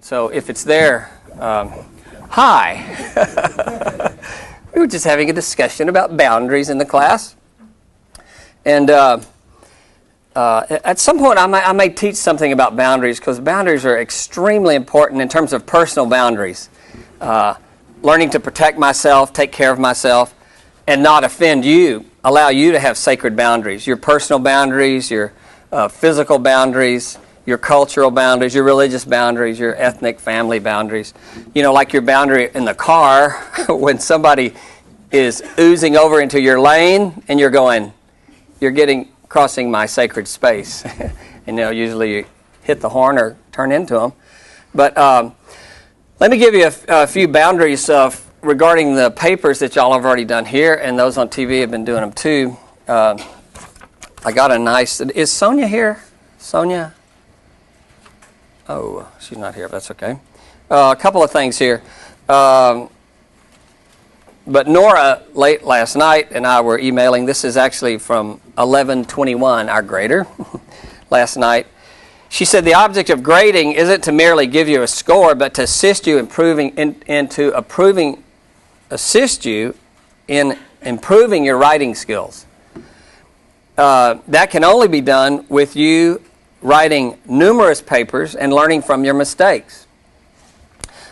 So if it's there, hi. We were just having a discussion about boundaries in the class. And at some point I may teach something about boundaries, because boundaries are extremely important in terms of personal boundaries. Learning to protect myself, take care of myself, and not offend you. Allow you to have sacred boundaries. Your personal boundaries, your physical boundaries, your cultural boundaries, your religious boundaries, your ethnic family boundaries. You know, like your boundary in the car when somebody is oozing over into your lane and you're going, crossing my sacred space. And usually you hit the horn or turn into them. But let me give you a few boundaries regarding the papers that y'all have already done here, and those on TV have been doing them too. I got a nice... Is Sonia here? Sonia? Oh, she's not here. That's okay. A couple of things here. But Nora, late last night, and I were emailing. This is actually from 1121, our grader, last night. She said the object of grading isn't to merely give you a score, but to assist you assist you in improving your writing skills. That can only be done with you writing numerous papers and learning from your mistakes.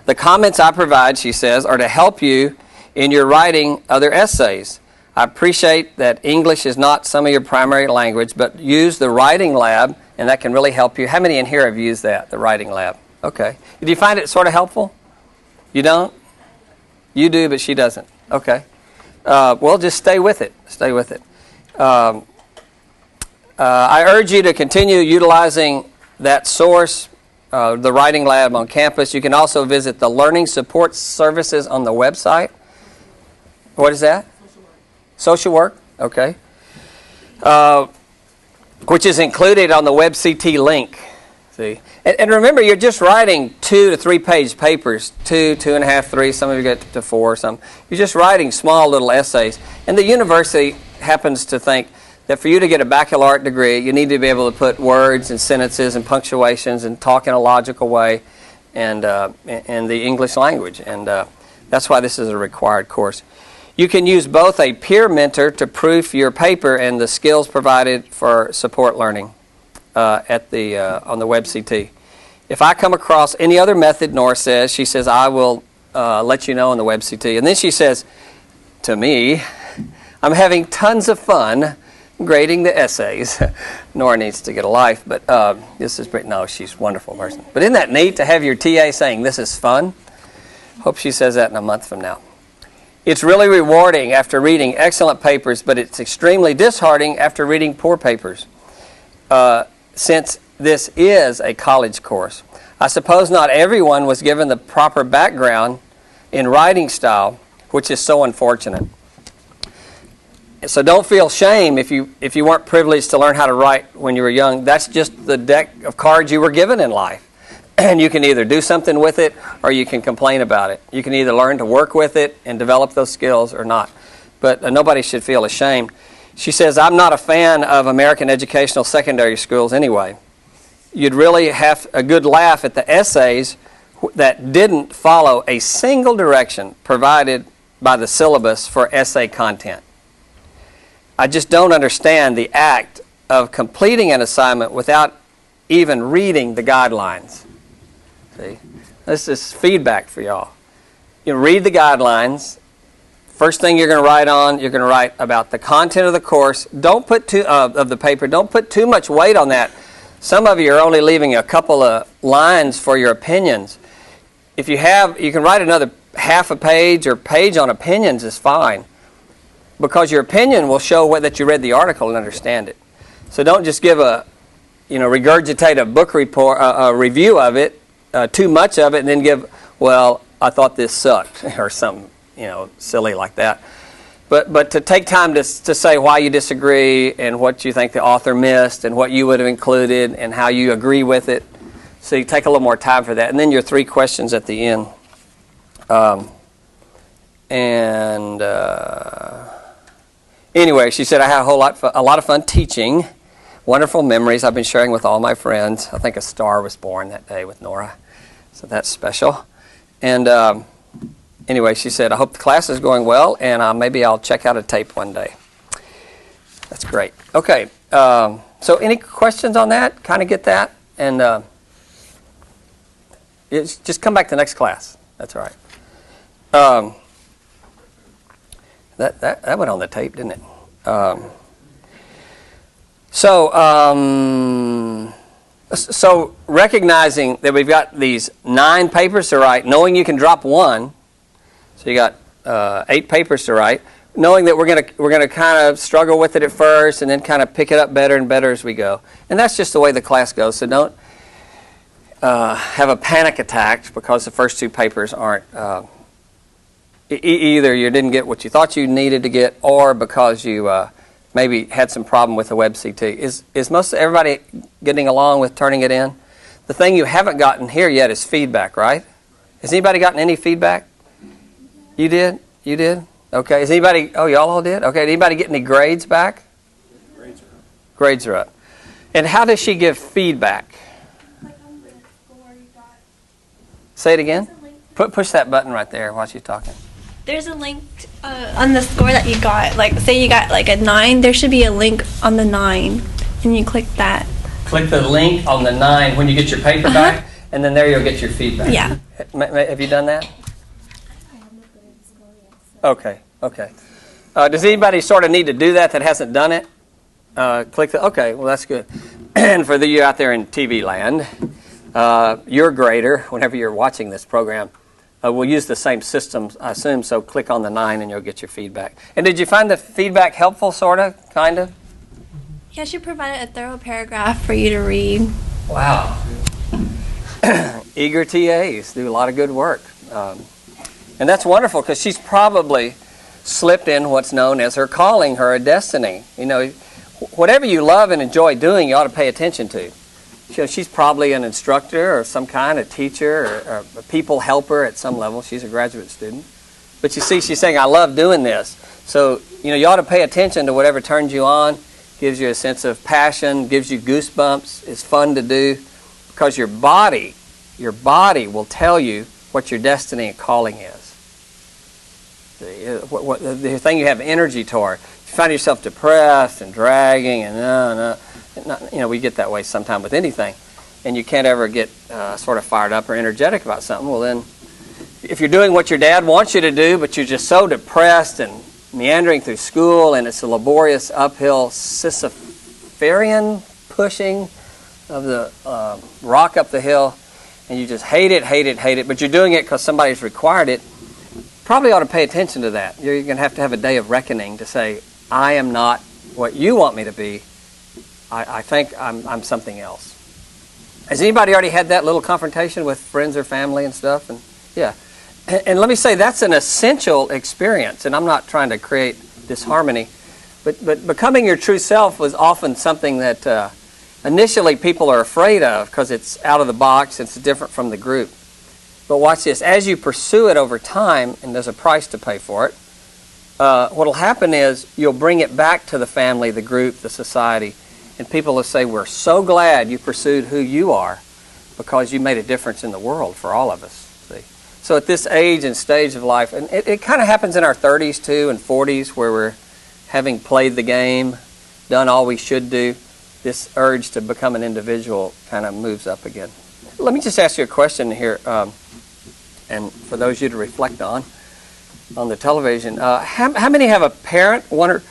The comments I provide, she says, are to help you in your writing other essays. I appreciate that English is not some of your primary language, but use the writing lab, and that can really help you. How many in here have used that, the writing lab? Okay. Do you find it sort of helpful? You don't? You do, but she doesn't. Okay. Well, just stay with it. Stay with it. I urge you to continue utilizing that source, the writing lab on campus. You can also visit the Learning Support Services on the website. What is that? Social work. Okay. Which is included on the WebCT link. See, and remember, you're just writing 2 to 3 page papers, 2, 2.5, 3. Some of you get to 4. Some you're just writing small little essays. And the university happens to think that for you to get a baccalaureate degree, you need to be able to put words and sentences and punctuations and talk in a logical way, and the English language. And that's why this is a required course. You can use both a peer mentor to proof your paper and the skills provided for support learning on the WebCT. If I come across any other method, Nora says, she says, I will let you know on the WebCT. And then she says to me, I'm having tons of fun grading the essays. Nora needs to get a life, but this is great. No, she's a wonderful person. But isn't that neat to have your TA saying this is fun? Hope she says that in a month from now. It's really rewarding after reading excellent papers, but it's extremely disheartening after reading poor papers. Since this is a college course, I suppose not everyone was given the proper background in writing style, which is so unfortunate. So don't feel shame if you weren't privileged to learn how to write when you were young. That's just the deck of cards you were given in life. And you can either do something with it or you can complain about it. You can either learn to work with it and develop those skills or not. But nobody should feel ashamed. She says, I'm not a fan of American educational secondary schools anyway. You'd really have a good laugh at the essays that didn't follow a single direction provided by the syllabus for essay content. I just don't understand the act of completing an assignment without even reading the guidelines. See, this is feedback for y'all. You read the guidelines. First thing you're going to write on, you're going to write about the content of the course. Don't put of the paper. Don't put too much weight on that. Some of you are only leaving a couple of lines for your opinions. If you can write another half a page or page on opinions is fine, because your opinion will show that you read the article and understand it. So don't just give regurgitate a book report, a review of it, too much of it, and then give, well, I thought this sucked, or something, silly like that. But to take time to say why you disagree and what you think the author missed and what you would have included and how you agree with it. So you take a little more time for that. And then your 3 questions at the end. Anyway, she said, I had a lot of fun teaching. Wonderful memories I've been sharing with all my friends. I think a star was born that day with Nora. So that's special. And anyway, she said, I hope the class is going well, and maybe I'll check out a tape one day. That's great. Okay, so any questions on that? Kind of get that? And just come back to the next class. That's all right. That went on the tape, didn't it? So recognizing that we've got these 9 papers to write, knowing you can drop one, so you got 8 papers to write, knowing that we're gonna kind of struggle with it at first and then kind of pick it up better and better as we go. And that's just the way the class goes. So don't have a panic attack because the first 2 papers aren't either you didn't get what you thought you needed to get, or because you maybe had some problem with the WebCT. Is most everybody getting along with turning it in? The thing you haven't gotten here yet is feedback, right? Has anybody gotten any feedback? You did? You did? Okay. Is anybody, oh, y'all all did? Okay. Did anybody get any grades back? Grades are up. Grades are up. And how does she give feedback? Like on the score you got. Say it again. Push that button right there while she's talking. There's a link on the score that you got. Like, say you got like a 9, there should be a link on the 9, and you click that. Click the link on the 9 when you get your paper back, and then there you'll get your feedback. Yeah. Have you done that? Okay, okay. Does anybody sort of need to do that hasn't done it? Click the, okay, well that's good. And for you out there in TV land, your grader, whenever you're watching this program, we'll use the same system, I assume, so click on the 9 and you'll get your feedback. And did you find the feedback helpful, sort of, kind of? Yeah, she provided a thorough paragraph for you to read. Wow. Eager TAs do a lot of good work. And that's wonderful because she's probably slipped in what's known as her calling, her destiny. You know, whatever you love and enjoy doing, you ought to pay attention to. You know, she's probably an instructor or some kind of teacher or a people helper at some level. She's a graduate student. But you see, she's saying, I love doing this. So, you know, you ought to pay attention to whatever turns you on, gives you a sense of passion, gives you goosebumps, is fun to do, because your body will tell you what your destiny and calling is. The thing you have energy toward. If you find yourself depressed and dragging and you know, we get that way sometime with anything, and you can't ever get sort of fired up or energetic about something, well then, if you're doing what your dad wants you to do, but you're just so depressed and meandering through school, and it's a laborious uphill Sisyphean pushing of the rock up the hill, and you just hate it, but you're doing it because somebody's required it, probably ought to pay attention to that. You're going to have a day of reckoning to say, I am not what you want me to be. I think I'm something else. Has anybody already had that little confrontation with friends or family and stuff? And yeah. And let me say, that's an essential experience, and I'm not trying to create disharmony, but becoming your true self was often something that initially people are afraid of because it's out of the box, it's different from the group. But watch this, as you pursue it over time, and there's a price to pay for it, what will happen is you'll bring it back to the family, the group, the society, and people will say, we're so glad you pursued who you are because you made a difference in the world for all of us. See? So at this age and stage of life, and it kind of happens in our 30s too and 40s, where we're having played the game, done all we should do, this urge to become an individual kind of moves up again. Let me just ask you a question here, and for those of you to reflect on the television. How many have a parent, one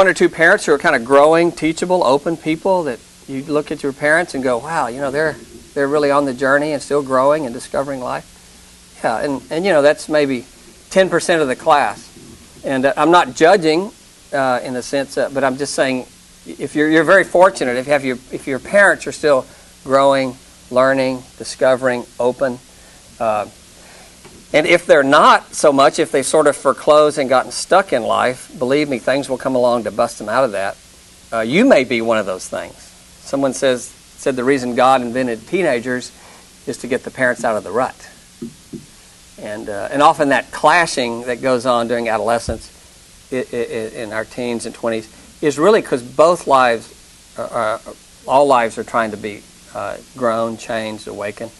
or two parents who are kind of growing, teachable, open people that you look at your parents and go, wow, you know, they're really on the journey and still growing and discovering life? Yeah, and you know, that's maybe 10% of the class. And I'm not judging in the sense, but I'm just saying, if you're very fortunate, if your parents are still growing, learning, discovering, open, and if they're not so much, if they've sort of foreclosed and gotten stuck in life, believe me, things will come along to bust them out of that. You may be one of those things. Someone said the reason God invented teenagers is to get the parents out of the rut. And often that clashing that goes on during adolescence in our teens and 20s is really because both lives, all lives are trying to be grown, changed, awakened.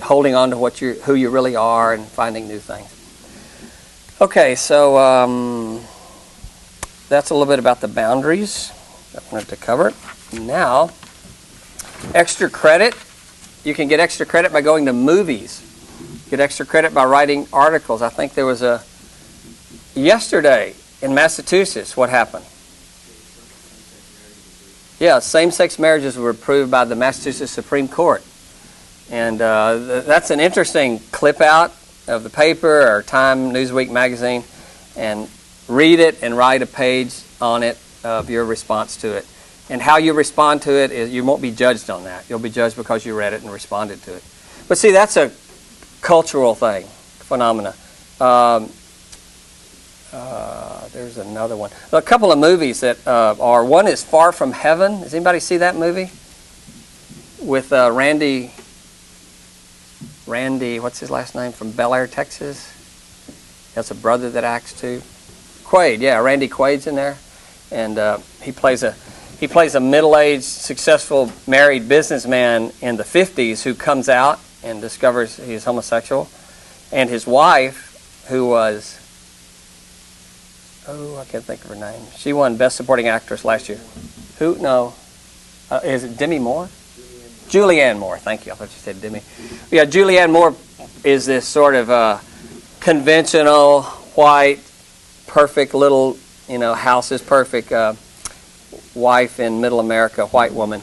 holding on to who you really are and finding new things. Okay, so that's a little bit about the boundaries I wanted to cover. Now, extra credit. You can get extra credit by going to movies. Get extra credit by writing articles. I think there was yesterday in Massachusetts, what happened? Yeah, same-sex marriages were approved by the Massachusetts Supreme Court. And that's an interesting clip out of the paper or Time, Newsweek magazine, and read it and write a page on it of your response to it. And how you respond to it, you won't be judged on that. You'll be judged because you read it and responded to it. But see, that's a cultural thing, phenomena. There's another one. A couple of movies that are, one is Far From Heaven. Does anybody see that movie? With Randy, what's his last name, from Bel Air, Texas? That's a brother that acts too. Quaid, yeah, Randy Quaid's in there. And he plays a middle-aged, successful, married businessman in the 50s who comes out and discovers he's homosexual. And his wife, who was, I can't think of her name. She won Best Supporting Actress last year. Who? No. Is it Demi Moore? Julianne Moore. Thank you. I thought you said Demi. Yeah, Julianne Moore is this sort of conventional, white, perfect little, house is perfect wife in middle America, white woman,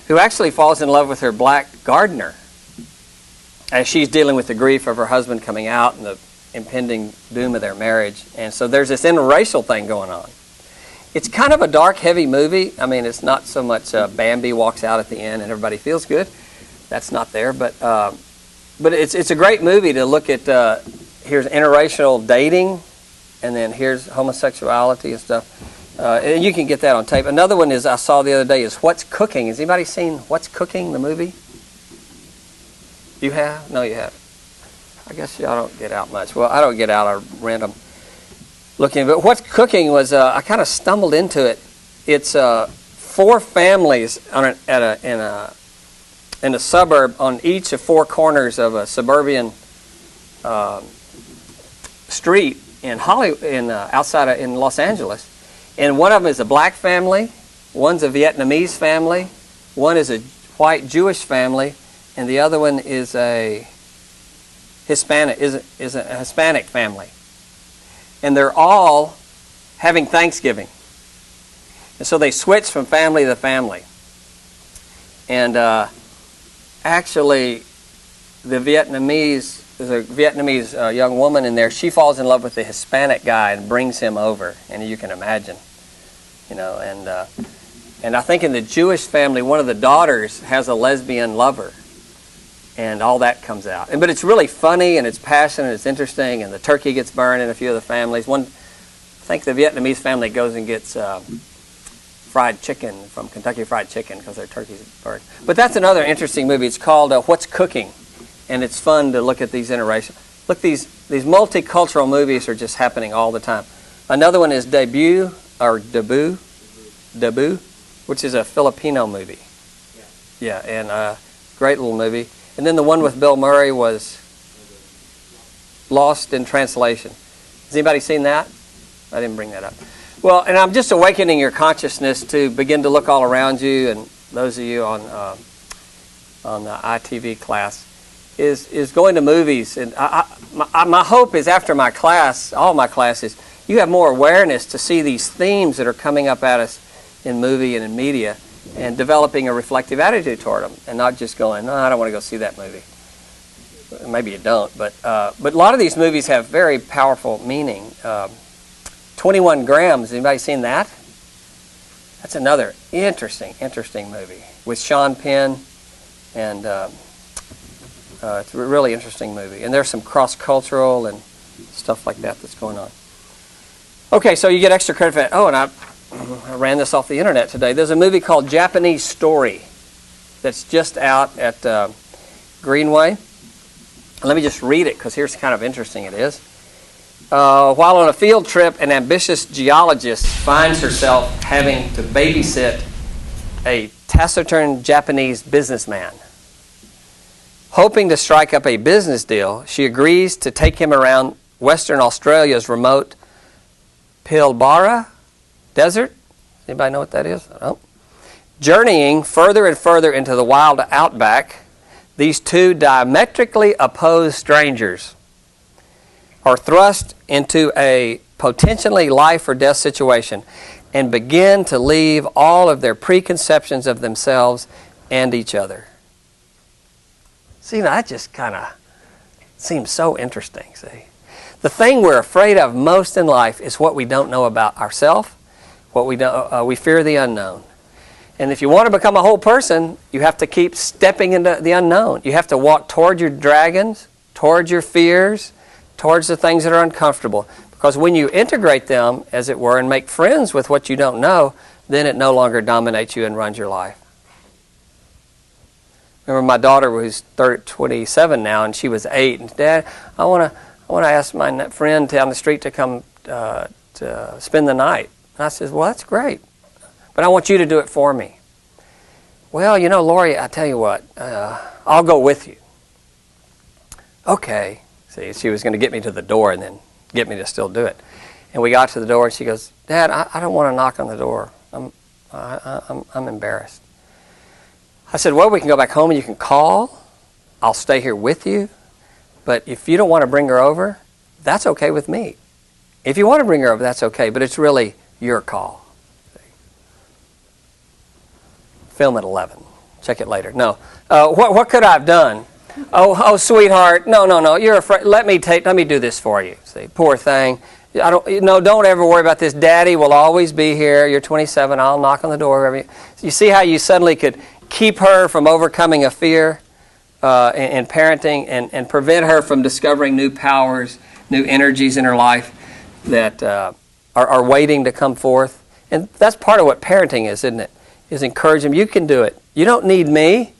who actually falls in love with her black gardener as she's dealing with the grief of her husband coming out and the impending doom of their marriage. And so there's this interracial thing going on. It's kind of a dark, heavy movie. I mean, it's not so much Bambi walks out at the end and everybody feels good. That's not there. But it's a great movie to look at. Here's interracial dating, and then here's homosexuality and stuff. And you can get that on tape. Another one is I saw the other day is What's Cooking. Has anybody seen What's Cooking, the movie? You have? No, you haven't. I guess y'all don't get out much. Well, I don't get out. I random looking. But What's Cooking was, I kind of stumbled into it. It's 4 families in a suburb on each of 4 corners of a suburban street in outside in Los Angeles. And one of them is a black family, one's a Vietnamese family, one is a white Jewish family, and the other one is a Hispanic family. And they're all having Thanksgiving. And so they switch from family to family. And actually, there's a Vietnamese young woman in there. She falls in love with the Hispanic guy and brings him over. And you can imagine, and I think in the Jewish family, one of the daughters has a lesbian lover. And all that comes out. But it's really funny, and it's passionate, it's interesting, and the turkey gets burned in a few of the families. I think the Vietnamese family goes and gets fried chicken from Kentucky Fried Chicken because their turkey's burned. But that's another interesting movie. It's called What's Cooking? And it's fun to look at these interracial. Look, these multicultural movies are just happening all the time. Another one is Debut, which is a Filipino movie. Yeah, and great little movie. And then the one with Bill Murray was Lost in Translation. Has anybody seen that? I didn't bring that up. Well, and I'm just awakening your consciousness to begin to look all around you, and those of you on the ITV class, is going to movies. And my hope is after my class, all my classes, you have more awareness to see these themes that are coming up at us in movie and in media, and developing a reflective attitude toward them, and not just going, no, I don't want to go see that movie. Maybe you don't, but a lot of these movies have very powerful meaning. 21 Grams, anybody seen that? That's another interesting movie with Sean Penn, and it's a really interesting movie. And there's some cross-cultural and stuff like that that's going on. Okay, so you get extra credit for that. Oh, and I ran this off the internet today. There's a movie called Japanese Story that's just out at Greenway. Let me just read it because here's kind of interesting it is. While on a field trip, an ambitious geologist finds herself having to babysit a taciturn Japanese businessman. Hoping to strike up a business deal, she agrees to take him around Western Australia's remote Pilbara Desert. Anybody know what that is? No. Journeying further and further into the wild outback, these two diametrically opposed strangers are thrust into a potentially life or death situation and begin to leave all of their preconceptions of themselves and each other. See, that just kind of seems so interesting, see. The thing we're afraid of most in life is what we don't know about ourselves, what we fear the unknown. And if you want to become a whole person, you have to keep stepping into the unknown. You have to walk toward your dragons, towards your fears, towards the things that are uncomfortable. Because when you integrate them, as it were, and make friends with what you don't know, then it no longer dominates you and runs your life. Remember my daughter who's 27 now, and she was 8. And Dad, I want to ask my friend down the street to come to spend the night. And I said, well, that's great, but I want you to do it for me. Well, you know, Lori, I tell you what, I'll go with you. Okay. See, she was going to get me to the door and then get me to still do it. And we got to the door, and she goes, Dad, I don't want to knock on the door. I'm embarrassed. I said, well, we can go back home and you can call. I'll stay here with you. But if you don't want to bring her over, that's okay with me. If you want to bring her over, that's okay. But it's really your call. Film at 11. Check it later. No. What could I have done? Oh, sweetheart. No. You're afraid. Let me do this for you. See, poor thing. Don't ever worry about this. Daddy will always be here. You're 27. I'll knock on the door. You see how you suddenly could keep her from overcoming a fear in parenting and prevent her from discovering new powers, new energies in her life that are waiting to come forth. And that's part of what parenting is, isn't it? Is encourage them. You can do it. You don't need me.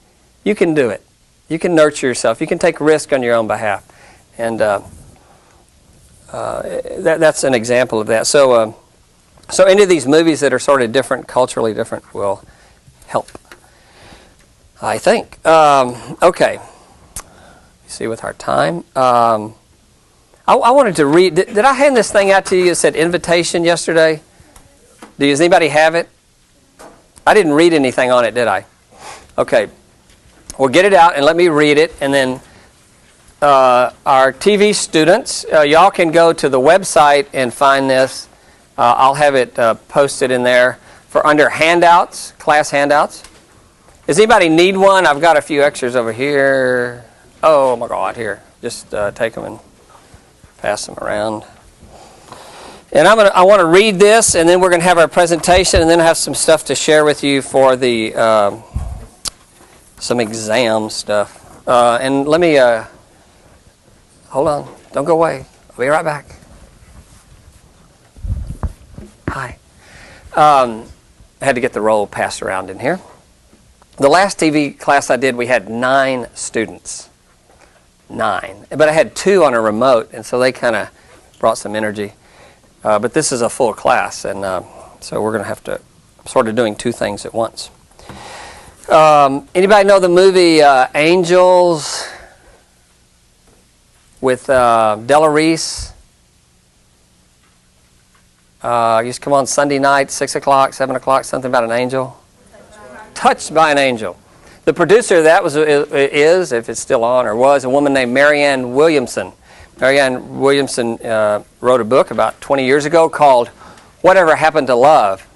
You can do it. You can nurture yourself. You can take risk on your own behalf. And that's an example of that. So any of these movies that are sort of different, culturally different, will help, I think. Okay. See with our time. I wanted to read. Did I hand this thing out to you? It said invitation yesterday. Does anybody have it? I didn't read anything on it, did I? Okay. Well, get it out and let me read it. And then our TV students, y'all can go to the website and find this. I'll have it posted in there for under handouts, class handouts. Does anybody need one? I've got a few extras over here. Oh my God, here. Just take them and pass them around. And I want to read this, and then we're going to have our presentation, and then have some stuff to share with you for the some exam stuff. And let me hold on. Don't go away. I'll be right back. Hi. I had to get the roll passed around in here. The last TV class I did, we had 9 students. 9. But I had 2 on a remote, and so they kind of brought some energy. But this is a full class, and so we're going to have to sort of doing 2 things at once. Anybody know the movie Angels with Della Reese? Used to come on Sunday night, 6 o'clock, 7 o'clock, something about an angel. Touched by an Angel. The producer of that is, if it's still on, or was, a woman named Marianne Williamson. Marianne Williamson wrote a book about 20 years ago called Whatever Happened to Love.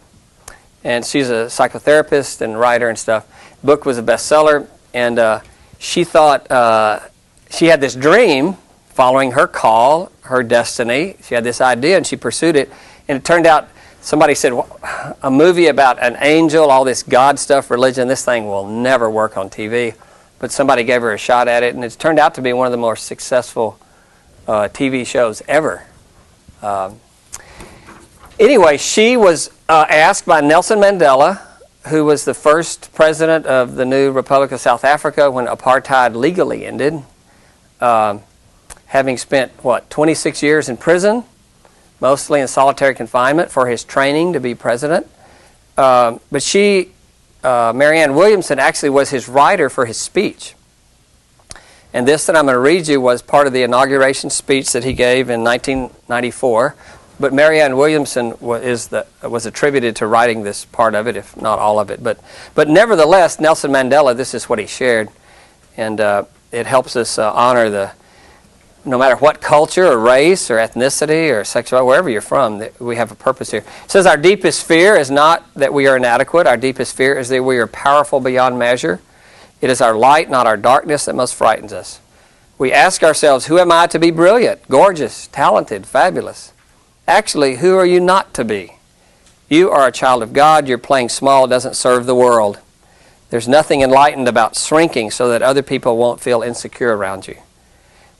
And she's a psychotherapist and writer and stuff. The book was a bestseller, and she thought she had this dream following her call, her destiny. She had this idea, and she pursued it. And it turned out, somebody said, a movie about an angel, all this God stuff, religion, this thing will never work on TV. But somebody gave her a shot at it, and it's turned out to be one of the more successful TV shows ever. Anyway, she was asked by Nelson Mandela, who was the first president of the new Republic of South Africa when apartheid legally ended, having spent, 26 years in prison, mostly in solitary confinement for his training to be president. But she, Marianne Williamson, actually was his writer for his speech. And this that I'm going to read you was part of the inauguration speech that he gave in 1994. But Marianne Williamson was attributed to writing this part of it, if not all of it. But nevertheless, Nelson Mandela, this is what he shared. And it helps us honor no matter what culture or race or ethnicity or sexuality, wherever you're from, we have a purpose here. It says our deepest fear is not that we are inadequate. Our deepest fear is that we are powerful beyond measure. It is our light, not our darkness, that most frightens us. We ask ourselves, who am I to be brilliant, gorgeous, talented, fabulous? Actually, who are you not to be? You are a child of God. Your playing small doesn't serve the world. There's nothing enlightened about shrinking so that other people won't feel insecure around you.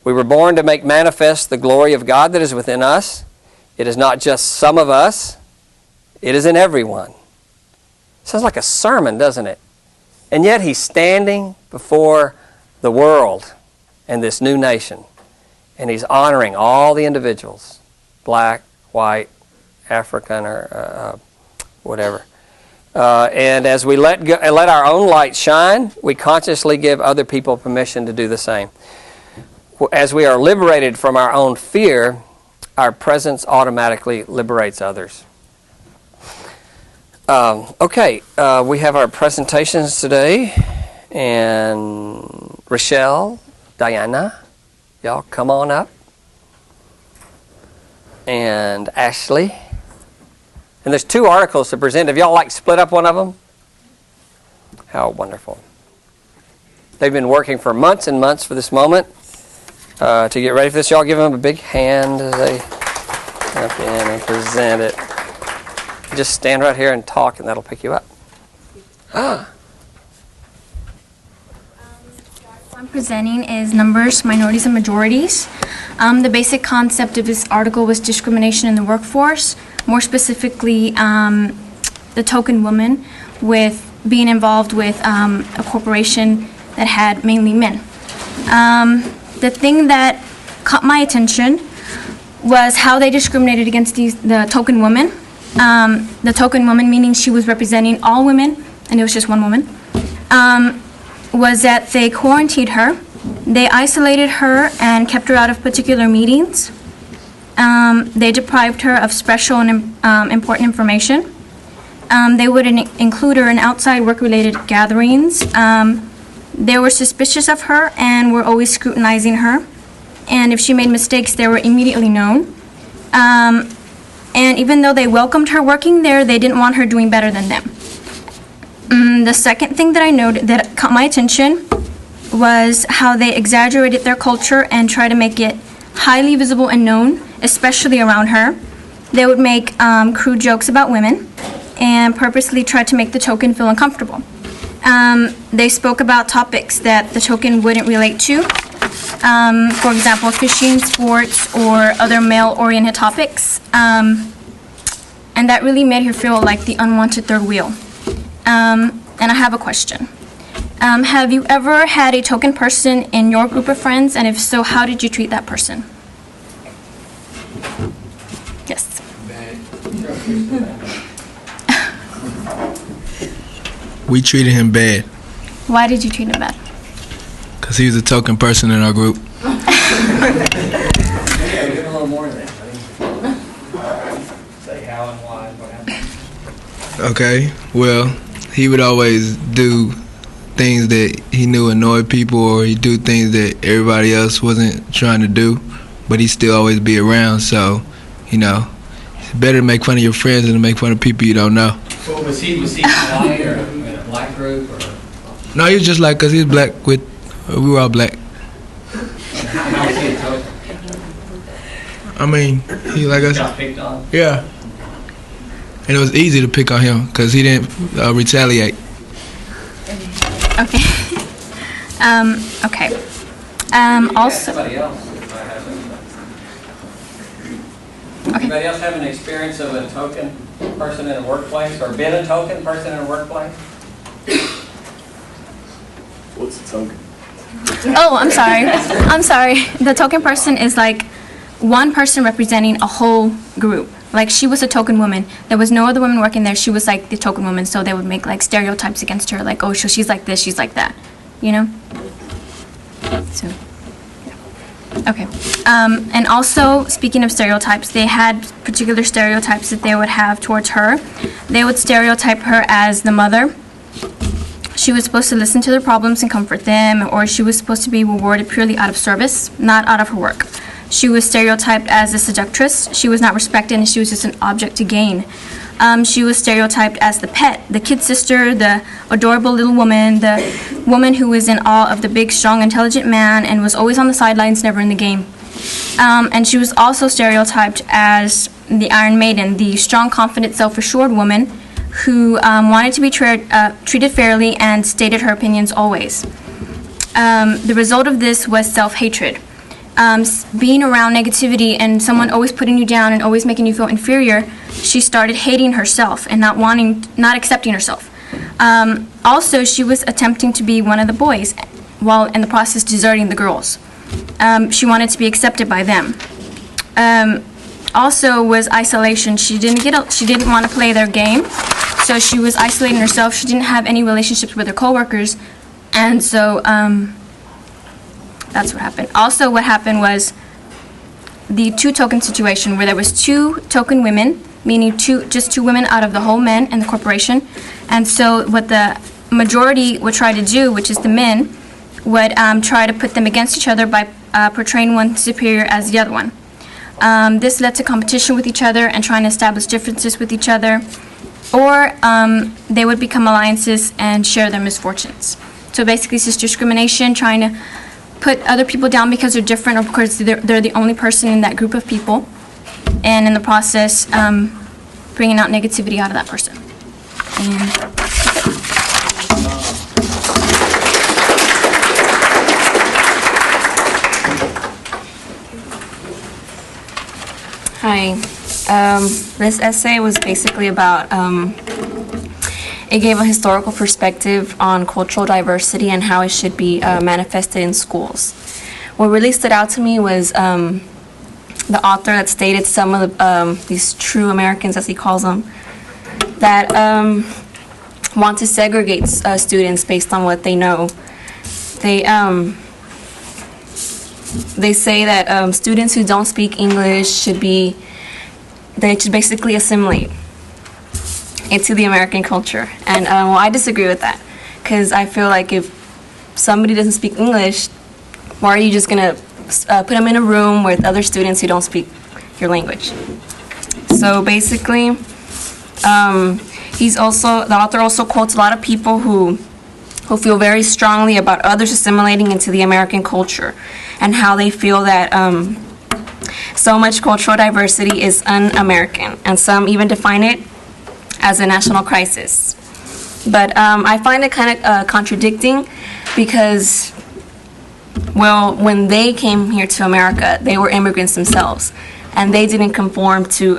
We were born to make manifest the glory of God that is within us. It is not just some of us. It is in everyone. Sounds like a sermon, doesn't it? And yet he's standing before the world and this new nation. And he's honoring all the individuals, black, white, African, or whatever. And as we let our own light shine, we consciously give other people permission to do the same. As we are liberated from our own fear, our presence automatically liberates others. We have our presentations today. And Rochelle, Diana, y'all come on up. And Ashley. And there's 2 articles to present. Have y'all split up one of them? How wonderful. They've been working for months and months for this moment. To get ready for this, y'all give them a big hand as they jump in and present it. Just stand right here and talk, and that'll pick you up. I'm presenting is Numbers, Minorities, and Majorities. The basic concept of this article was discrimination in the workforce, more specifically the token woman with being involved with a corporation that had mainly men. The thing that caught my attention was how they discriminated against the token woman. The token woman, meaning she was representing all women, and it was just one woman, was that they quarantined her, they isolated her and kept her out of particular meetings. They deprived her of special and important information. They wouldn't include her in outside work-related gatherings. They were suspicious of her and were always scrutinizing her. And if she made mistakes, they were immediately known. And even though they welcomed her working there, they didn't want her doing better than them. The second thing that I noted that caught my attention was how they exaggerated their culture and tried to make it highly visible and known, especially around her. They would make crude jokes about women and purposely tried to make the token feel uncomfortable. They spoke about topics that the token wouldn't relate to. For example, fishing, sports, or other male-oriented topics. And that really made her feel like the unwanted third wheel. And I have a question. Have you ever had a token person in your group of friends? And if so, how did you treat that person? Yes. We treated him bad. Why did you treat him bad? Because he was a token person in our group. Yeah, give a little more of that. Say how and why, what happened. Okay, well, he would always do things that he knew annoyed people, or he'd do things that everybody else wasn't trying to do, but he'd still always be around. So, it's better to make fun of your friends than to make fun of people you don't know. Well, was he white or in a black group? Or? No, he was just like, because he was black we were all black. How was he a token? I mean, he like us. Got picked on? Yeah. And it was easy to pick on him because he didn't retaliate. Okay. Okay. Also. Somebody else. Okay. Anybody else have an experience of a token person in a workplace, or been a token person in a workplace? What's a token? Oh, I'm sorry. I'm sorry. The token person is like one person representing a whole group. Like, she was a token woman. There was no other women working there. She was like the token woman, so they would make like stereotypes against her, like, oh, so she's like this, she's like that, So, yeah. Okay. And also, speaking of stereotypes, they had particular stereotypes that they would have towards her. They would stereotype her as the mother. She was supposed to listen to their problems and comfort them, or she was supposed to be rewarded purely out of service, not out of her work. She was stereotyped as a seductress. She was not respected, and she was just an object to gain. She was stereotyped as the pet, the kid sister, the adorable little woman, the woman who was in awe of the big, strong, intelligent man and was always on the sidelines, never in the game. And she was also stereotyped as the Iron Maiden, the strong, confident, self-assured woman who wanted to be treated fairly and stated her opinions always. The result of this was self-hatred. Being around negativity and someone always putting you down and always making you feel inferior, she started hating herself and not accepting herself. Also, she was attempting to be one of the boys, while in the process deserting the girls. She wanted to be accepted by them. Also, was isolation. She didn't want to play their game, so she was isolating herself. She didn't have any relationships with her coworkers, and so that's what happened. Also, what happened was the two-token situation, where there was two token women, meaning just two women out of the whole men in the corporation. And so what the majority would try to do, which is the men, would try to put them against each other by portraying one superior as the other one. This led to competition with each other and trying to establish differences with each other, or they would become alliances and share their misfortunes. So basically it's just discrimination, trying to put other people down because they're different or because they're the only person in that group of people, and in the process bringing out negativity out of that person. And Hi. This essay was basically about, it gave a historical perspective on cultural diversity and how it should be manifested in schools. What really stood out to me was the author that stated some of these true Americans, as he calls them, that want to segregate students based on what they know. They say that students who don't speak English should basically assimilate into the American culture. And well, I disagree with that, because I feel like if somebody doesn't speak English, why are you just going to put them in a room with other students who don't speak your language? So basically, the author also quotes a lot of people who feel very strongly about others assimilating into the American culture, and how they feel that so much cultural diversity is un-American, and some even define it as a national crisis. But I find it kind of contradicting, because, well, when they came here to America, they were immigrants themselves, and they didn't conform to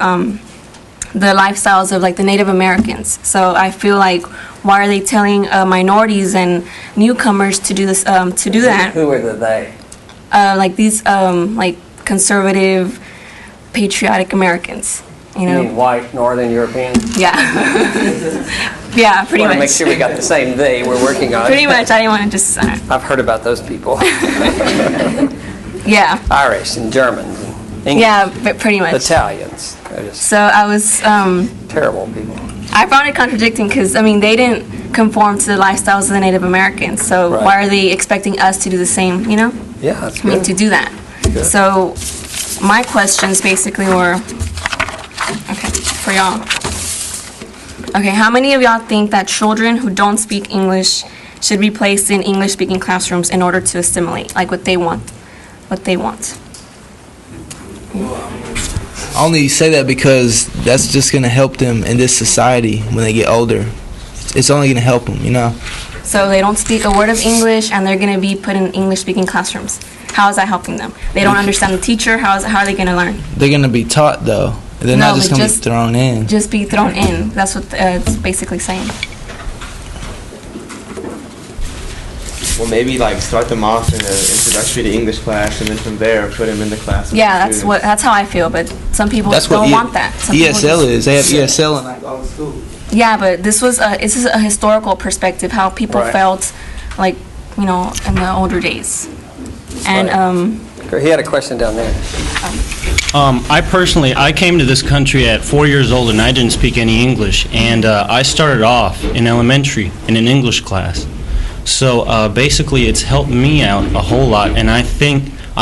the lifestyles of like the Native Americans. So I feel like, why are they telling minorities and newcomers to do this? To do that? Who are the they? Like these, like conservative, patriotic Americans. You know, mean white Northern Europeans? Yeah. Yeah, pretty much. Want to make sure we got the same they we're working on. Pretty much. I didn't want to just. I've heard about those people. Yeah. Irish and Germans and English. Yeah, but pretty much. Italians. They're just So I was. terrible people. I found it contradicting, because I mean they didn't conform to the lifestyles of the Native Americans. So Right. why are they expecting us to do the same? You know, Yeah, that's I mean good. to do that. Good. So my questions basically were, okay, for y'all. Okay, how many of y'all think that children who don't speak English should be placed in English-speaking classrooms in order to assimilate, like what they want? What they want. I only say that because that's just going to help them in this society when they get older. It's only going to help them, you know. So they don't speak a word of English, and they're going to be put in English-speaking classrooms. How is that helping them? They don't understand the teacher. How are they going to learn? They're going to be taught, though. They're No, not just but going to be thrown in. Just be thrown in. That's what it's basically saying. Well, maybe like start them off in an introductory to English class, and then from there put them in the class. with Yeah, the that's how I feel. But some people That's what don't want that. Some people ESL just- is. They have ESL in like all the schools. Yeah, but this is a historical perspective, how people Right. felt, like, you know, in the older days. And He had a question down there. I came to this country at 4 years old and I didn't speak any English. And I started off in elementary in an English class. So basically it's helped me out a whole lot. And I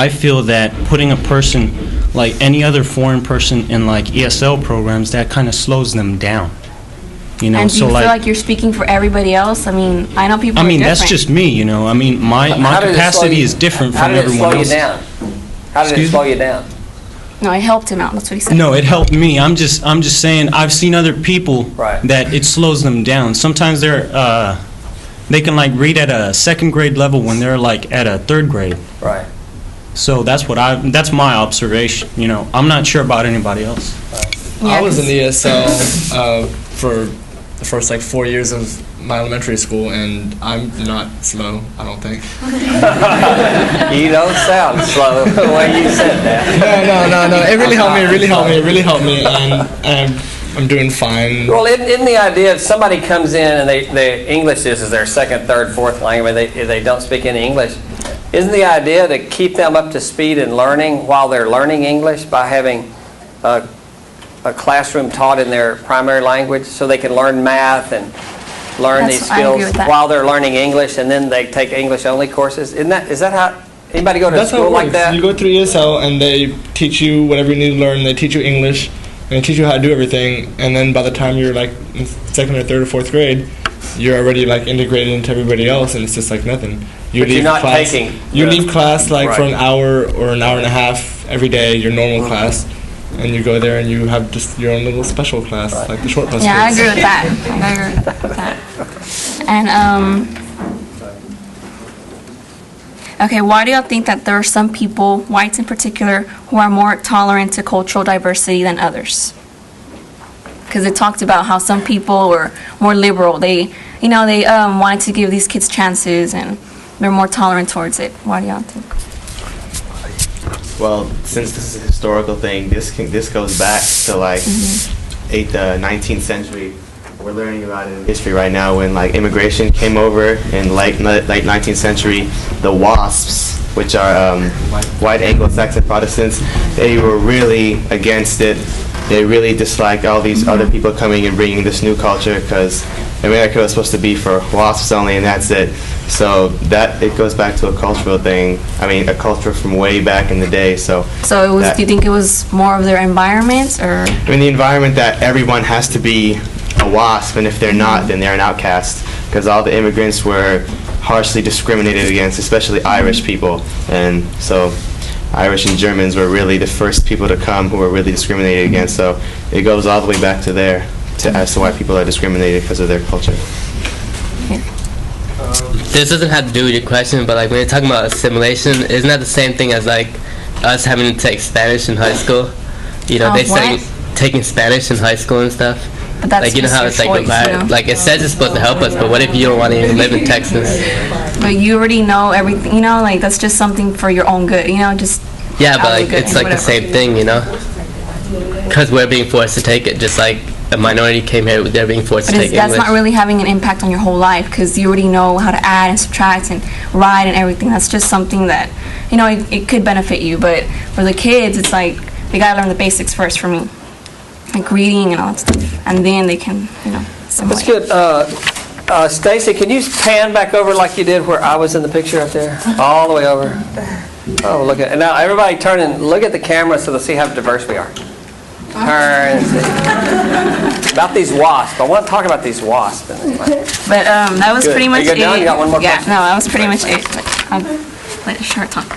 feel that putting a person like any other foreign person in like ESL programs, that kind of slows them down. You know, and do you feel like you're speaking for everybody else? I mean, I know people. I mean, that's just me. You know, I mean, my capacity is different from everyone else. How did it slow you down? No, it helped him out. That's what he said. No, it helped me. I'm just saying. I've seen other people that it slows them down. Sometimes they can like read at a second grade level when they're like at a third grade. Right. So that's my observation. You know, I'm not sure about anybody else. Right. Yeah, I was in the ESL for the first like 4 years of my elementary school, and I'm not slow, I don't think. You don't sound slow the way you said that. No. It really helped me, and I'm doing fine. Well, isn't the idea if somebody comes in and they English is their second, third, fourth language, they don't speak any English, isn't the idea to keep them up to speed in learning while they're learning English by having a classroom taught in their primary language so they can learn math and learn these skills while they're learning English, and then they take English-only courses? Is that how anybody go to school like that? You go through ESL and they teach you whatever you need to learn. They teach you English and they teach you how to do everything, and then by the time you're like in second or third or fourth grade, you're already like integrated into everybody else, and it's just like nothing. You leave class like for an hour or an hour and a half every day, your normal class, and you go there and you have just your own little special class, like the short bus. Yeah, I agree with that. I agree with that. And okay, why do y'all think that there are some people, whites in particular, who are more tolerant to cultural diversity than others? Because it talked about how some people were more liberal. They wanted to give these kids chances, and they're more tolerant towards it. Why do y'all think? Well, since this is a historical thing, this goes back to like 19th century. We're learning about it in history right now when like immigration came over in late 19th century. The WASPs, which are white Anglo-Saxon Protestants, they were really against it. They really disliked all these other people coming and bringing this new culture, because America was supposed to be for WASPs only, and that's it. So that it goes back to a cultural thing. I mean, a culture from way back in the day. So it was. Do you think it was more of their environment, or? I mean, the environment that everyone has to be a WASP, and if they're not, then they're an outcast. Because all the immigrants were harshly discriminated against, especially Irish people, and so Irish and Germans were really the first people to come who were really discriminated against. So it goes all the way back to there, as to why people are discriminated because of their culture. This doesn't have to do with your question, but like when you're talking about assimilation, isn't that the same thing as like us having to take Spanish in high school? You know, they say taking Spanish in high school and stuff. But that's like, you know how it's like, like it says it's supposed to help us, but what if you don't want to even live in Texas? But you already know everything, you know, like that's just something for your own good, you know, just. Yeah, but like it's like the same thing, you know, because we're being forced to take it, just like a minority came here, they're being forced to take English. That's not really having an impact on your whole life, because you already know how to add and subtract and write and everything. That's just something that, you know, it could benefit you. But for the kids, it's like they gotta learn the basics first. For me, like reading and all that stuff, and then they can, you know. That's good. Stacy, can you pan back over like you did where I was in the picture up there, all the way over? Oh, look at it. Now everybody turn and look at the camera so they'll see how diverse we are. Turn and see. About these wasps. I want to talk about these wasps. But that was pretty much it. You got one more question? No, that was pretty much it. But I'll let a short talk.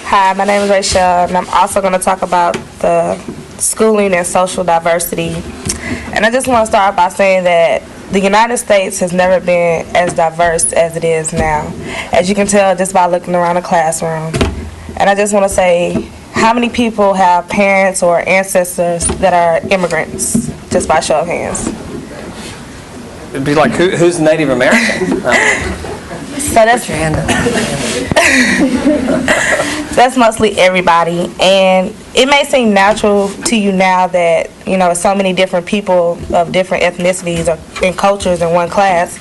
Hi, my name is Rachel, and I'm also going to talk about the schooling and social diversity. And I just want to start by saying that the United States has never been as diverse as it is now, as you can tell just by looking around the classroom. And I just want to say, how many people have parents or ancestors that are immigrants, just by show of hands? It'd be like, who's Native American? So that's Put your hand up. that's mostly everybody, and it may seem natural to you now that so many different people of different ethnicities or and cultures in one class.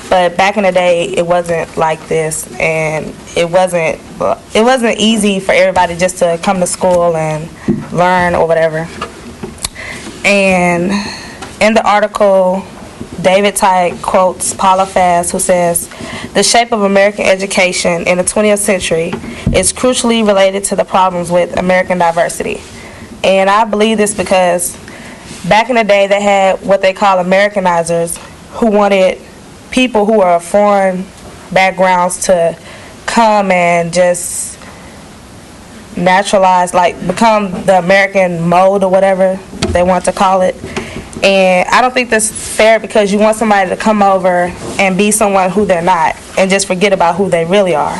But back in the day, it wasn't like this, and it wasn't easy for everybody just to come to school and learn or whatever. And in the article, David Psyc quotes Paula Fass, who says, "The shape of American education in the 20th century is crucially related to the problems with American diversity." And I believe this because back in the day, they had what they call Americanizers, who wanted people who are of foreign backgrounds to come and just naturalize, like become the American mold or whatever they want to call it. And I don't think that's fair, because you want somebody to come over and be someone who they're not and just forget about who they really are.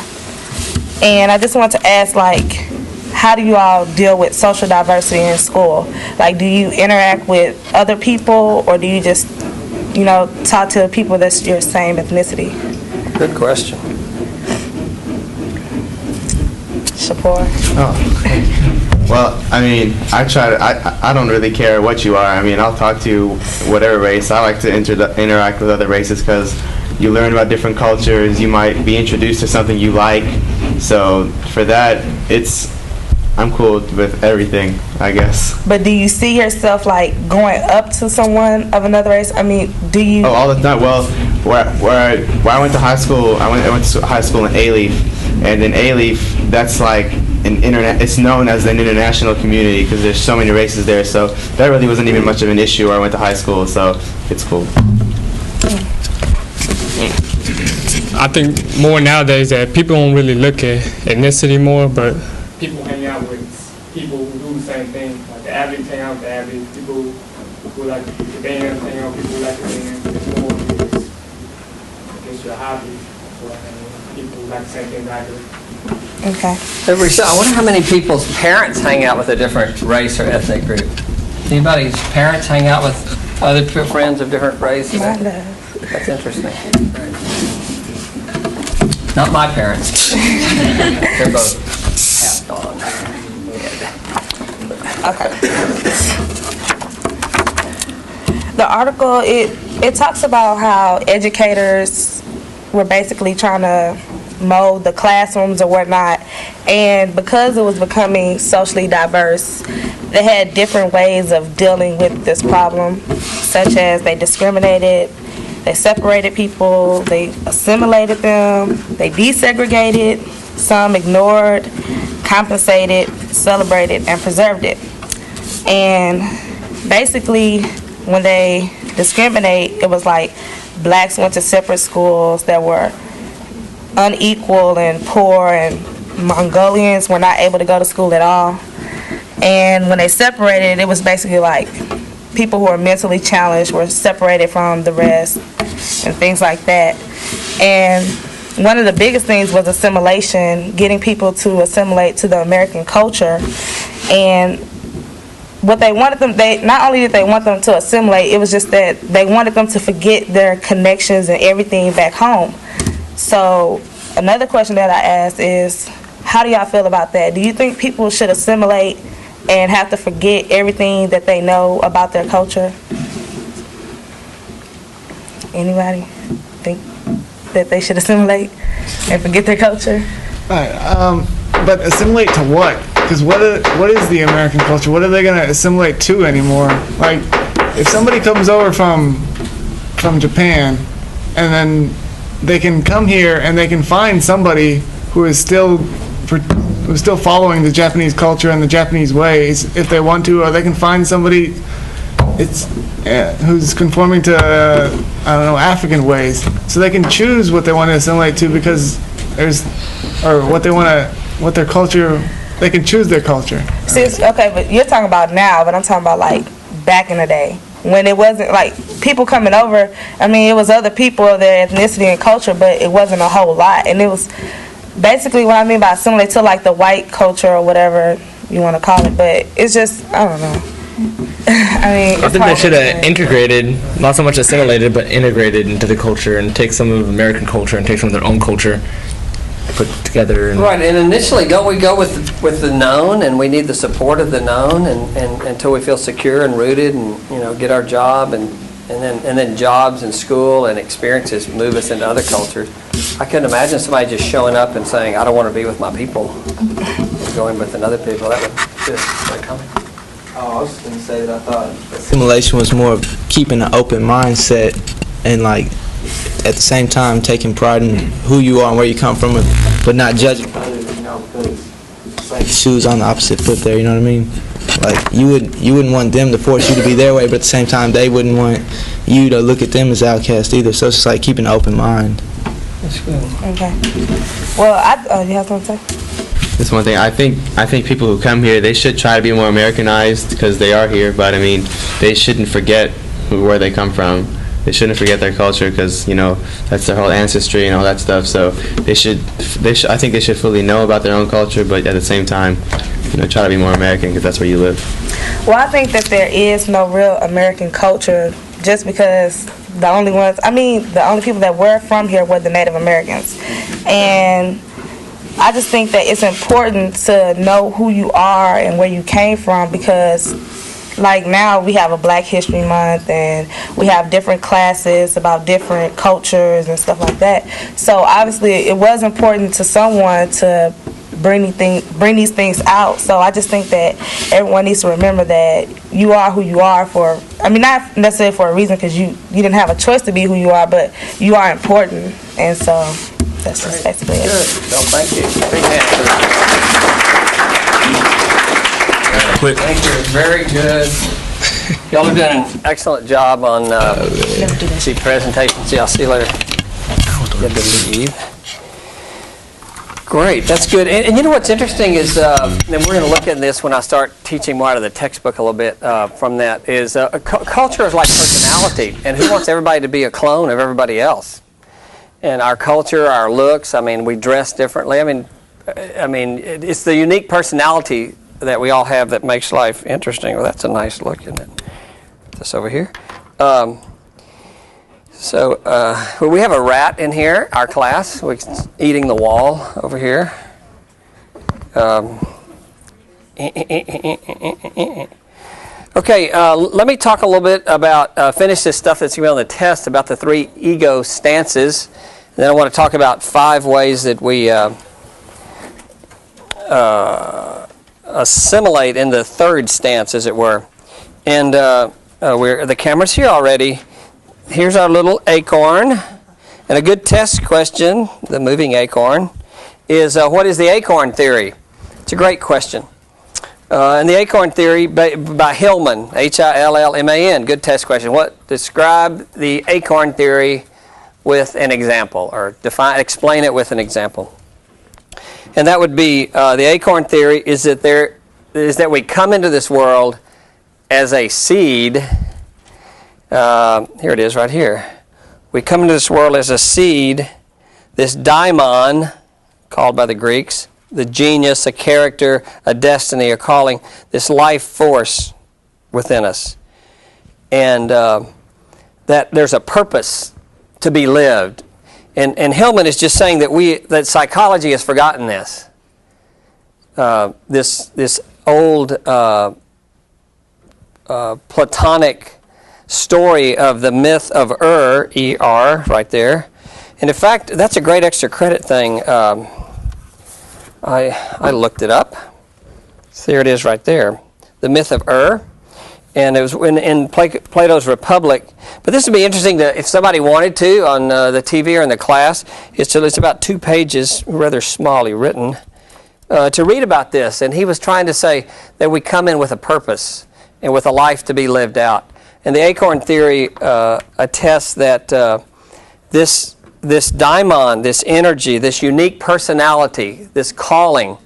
And I just want to ask, like, how do you all deal with social diversity in school? Like, do you interact with other people, or do you just talk to people that's your same ethnicity? Good question. Shapor? Oh, well, I mean, I don't really care what you are. I mean, I'll talk to you whatever race. I like to interact with other races because you learn about different cultures. You might be introduced to something you like. So for that, I'm cool with everything, I guess. But do you see yourself like going up to someone of another race? I mean, do you? Oh, all the time. Well, where I went to high school, I went to high school in A-Leaf, and in A-Leaf, that's like it's known as an international community because there's so many races there. So that really wasn't even much of an issue where I went to high school. So it's cool. I think more nowadays that people don't really look at ethnicity more, but people hang out with people who do the same thing. Like the athletes hang out with the athletes. People who like the band hang out with people who like the band. It's more against your hobby. People who like the same thing I do. Okay. I wonder how many people's parents hang out with a different race or ethnic group. Anybody's parents hang out with other friends of different races? That's interesting. Not my parents. They're both half gone. Okay. The article, it talks about how educators were basically trying to mold the classrooms or whatnot, and because it was becoming socially diverse, they had different ways of dealing with this problem, such as they discriminated, they separated people, they assimilated them, they desegregated, some ignored, compensated, celebrated, and preserved it. And basically, when they discriminate, it was like blacks went to separate schools that were unequal and poor, and Mongolians were not able to go to school at all. And when they separated, it was basically like people who were mentally challenged were separated from the rest and things like that. And one of the biggest things was assimilation, getting people to assimilate to the American culture. And what they wanted them, not only did they want them to assimilate, it was just that they wanted them to forget their connections and everything back home. So another question that I asked is, how do y'all feel about that? Do you think people should assimilate and have to forget everything that they know about their culture? Anybody think that they should assimilate and forget their culture? Right. But assimilate to what? Because what is the American culture? What are they going to assimilate to anymore? Like, if somebody comes over from Japan, and then they can come here and they can find somebody who is still following the Japanese culture and the Japanese ways, if they want to, or they can find somebody who's conforming to African ways, so they can choose what they want to assimilate to, because what their culture, they can choose their culture. See, okay, but you're talking about now, but I'm talking about like back in the day, when it wasn't like people coming over. I mean, it was other people of their ethnicity and culture, but it wasn't a whole lot. And it was basically what I mean by assimilate to like the white culture or whatever you want to call it. But it's just, I don't know. I think they should have integrated, not so much assimilated, but integrated into the culture and take some of American culture and take some of their own culture, put together. And right, and initially, don't we go with the known, and we need the support of the known, and until we feel secure and rooted, and get our job, and then jobs and school and experiences move us into other cultures. I couldn't imagine somebody just showing up and saying, "I don't want to be with my people," and going with another people. That would just like coming. Oh, I was going to say that I thought assimilation was more of keeping an open mindset and, like, at the same time taking pride in who you are and where you come from, but not judging others, because it's like shoes on the opposite foot there, you know what I mean? Like, you wouldn't want them to force you to be their way, but at the same time, they wouldn't want you to look at them as outcast either. So it's just like keeping an open mind. That's good. Okay. Well, you have something to say? That's one thing. I think people who come here, they should try to be more Americanized because they are here. But I mean, they shouldn't forget where they come from. They shouldn't forget their culture because that's their whole ancestry and all that stuff. So they should. I think they should fully know about their own culture, but at the same time, try to be more American because that's where you live. Well, I think that there is no real American culture just because the only people that were from here were the Native Americans, and I just think that it's important to know who you are and where you came from because, like, now we have a Black History Month and we have different classes about different cultures and stuff like that. So obviously it was important to someone to bring these things out. So I just think that everyone needs to remember that you are who you are not necessarily for a reason because you didn't have a choice to be who you are, but you are important. And so that's just basically it. Good. So thank you. Big hand for that. Quick. Thank you. Very good. Y'all have done an excellent job on the presentations. Yeah, I'll see you later. Good to leave. Great. That's good. And you know what's interesting is, and we're going to look at this when I start teaching more out of the textbook a little bit from that, is culture is like personality. And who wants everybody to be a clone of everybody else? And our culture, our looks, we dress differently. It's the unique personality that we all have that makes life interesting. Well, that's a nice look, isn't it? This over here. We have a rat in here, our class, eating the wall over here. Okay, let me talk a little bit about, finish this stuff that's going to be on the test about the 3 ego stances. Then I want to talk about 5 ways that we assimilate in the 3rd stance, as it were. And the camera's here already. Here's our little acorn. And a good test question, the moving acorn, is what is the acorn theory? It's a great question. And the acorn theory by Hillman, Hillman. Good test question. Describe the acorn theory with an example, or explain it with an example. And that would be the acorn theory is that we come into this world as a seed. Here it is right here. We come into this world as a seed, this daimon, called by the Greeks, the genius, a character, a destiny, a calling, this life force within us. And that there's a purpose to be lived. And Hillman is just saying that psychology has forgotten this. This old Platonic story of the myth of E-R, right there. And in fact, that's a great extra credit thing. I looked it up. So there it is right there. The myth of And it was in Plato's Republic. But this would be interesting if somebody wanted to on the TV or in the class. It's about 2 pages, rather smallly written, to read about this. And he was trying to say that we come in with a purpose and with a life to be lived out. And the acorn theory attests that this daimon, this energy, this unique personality, this calling,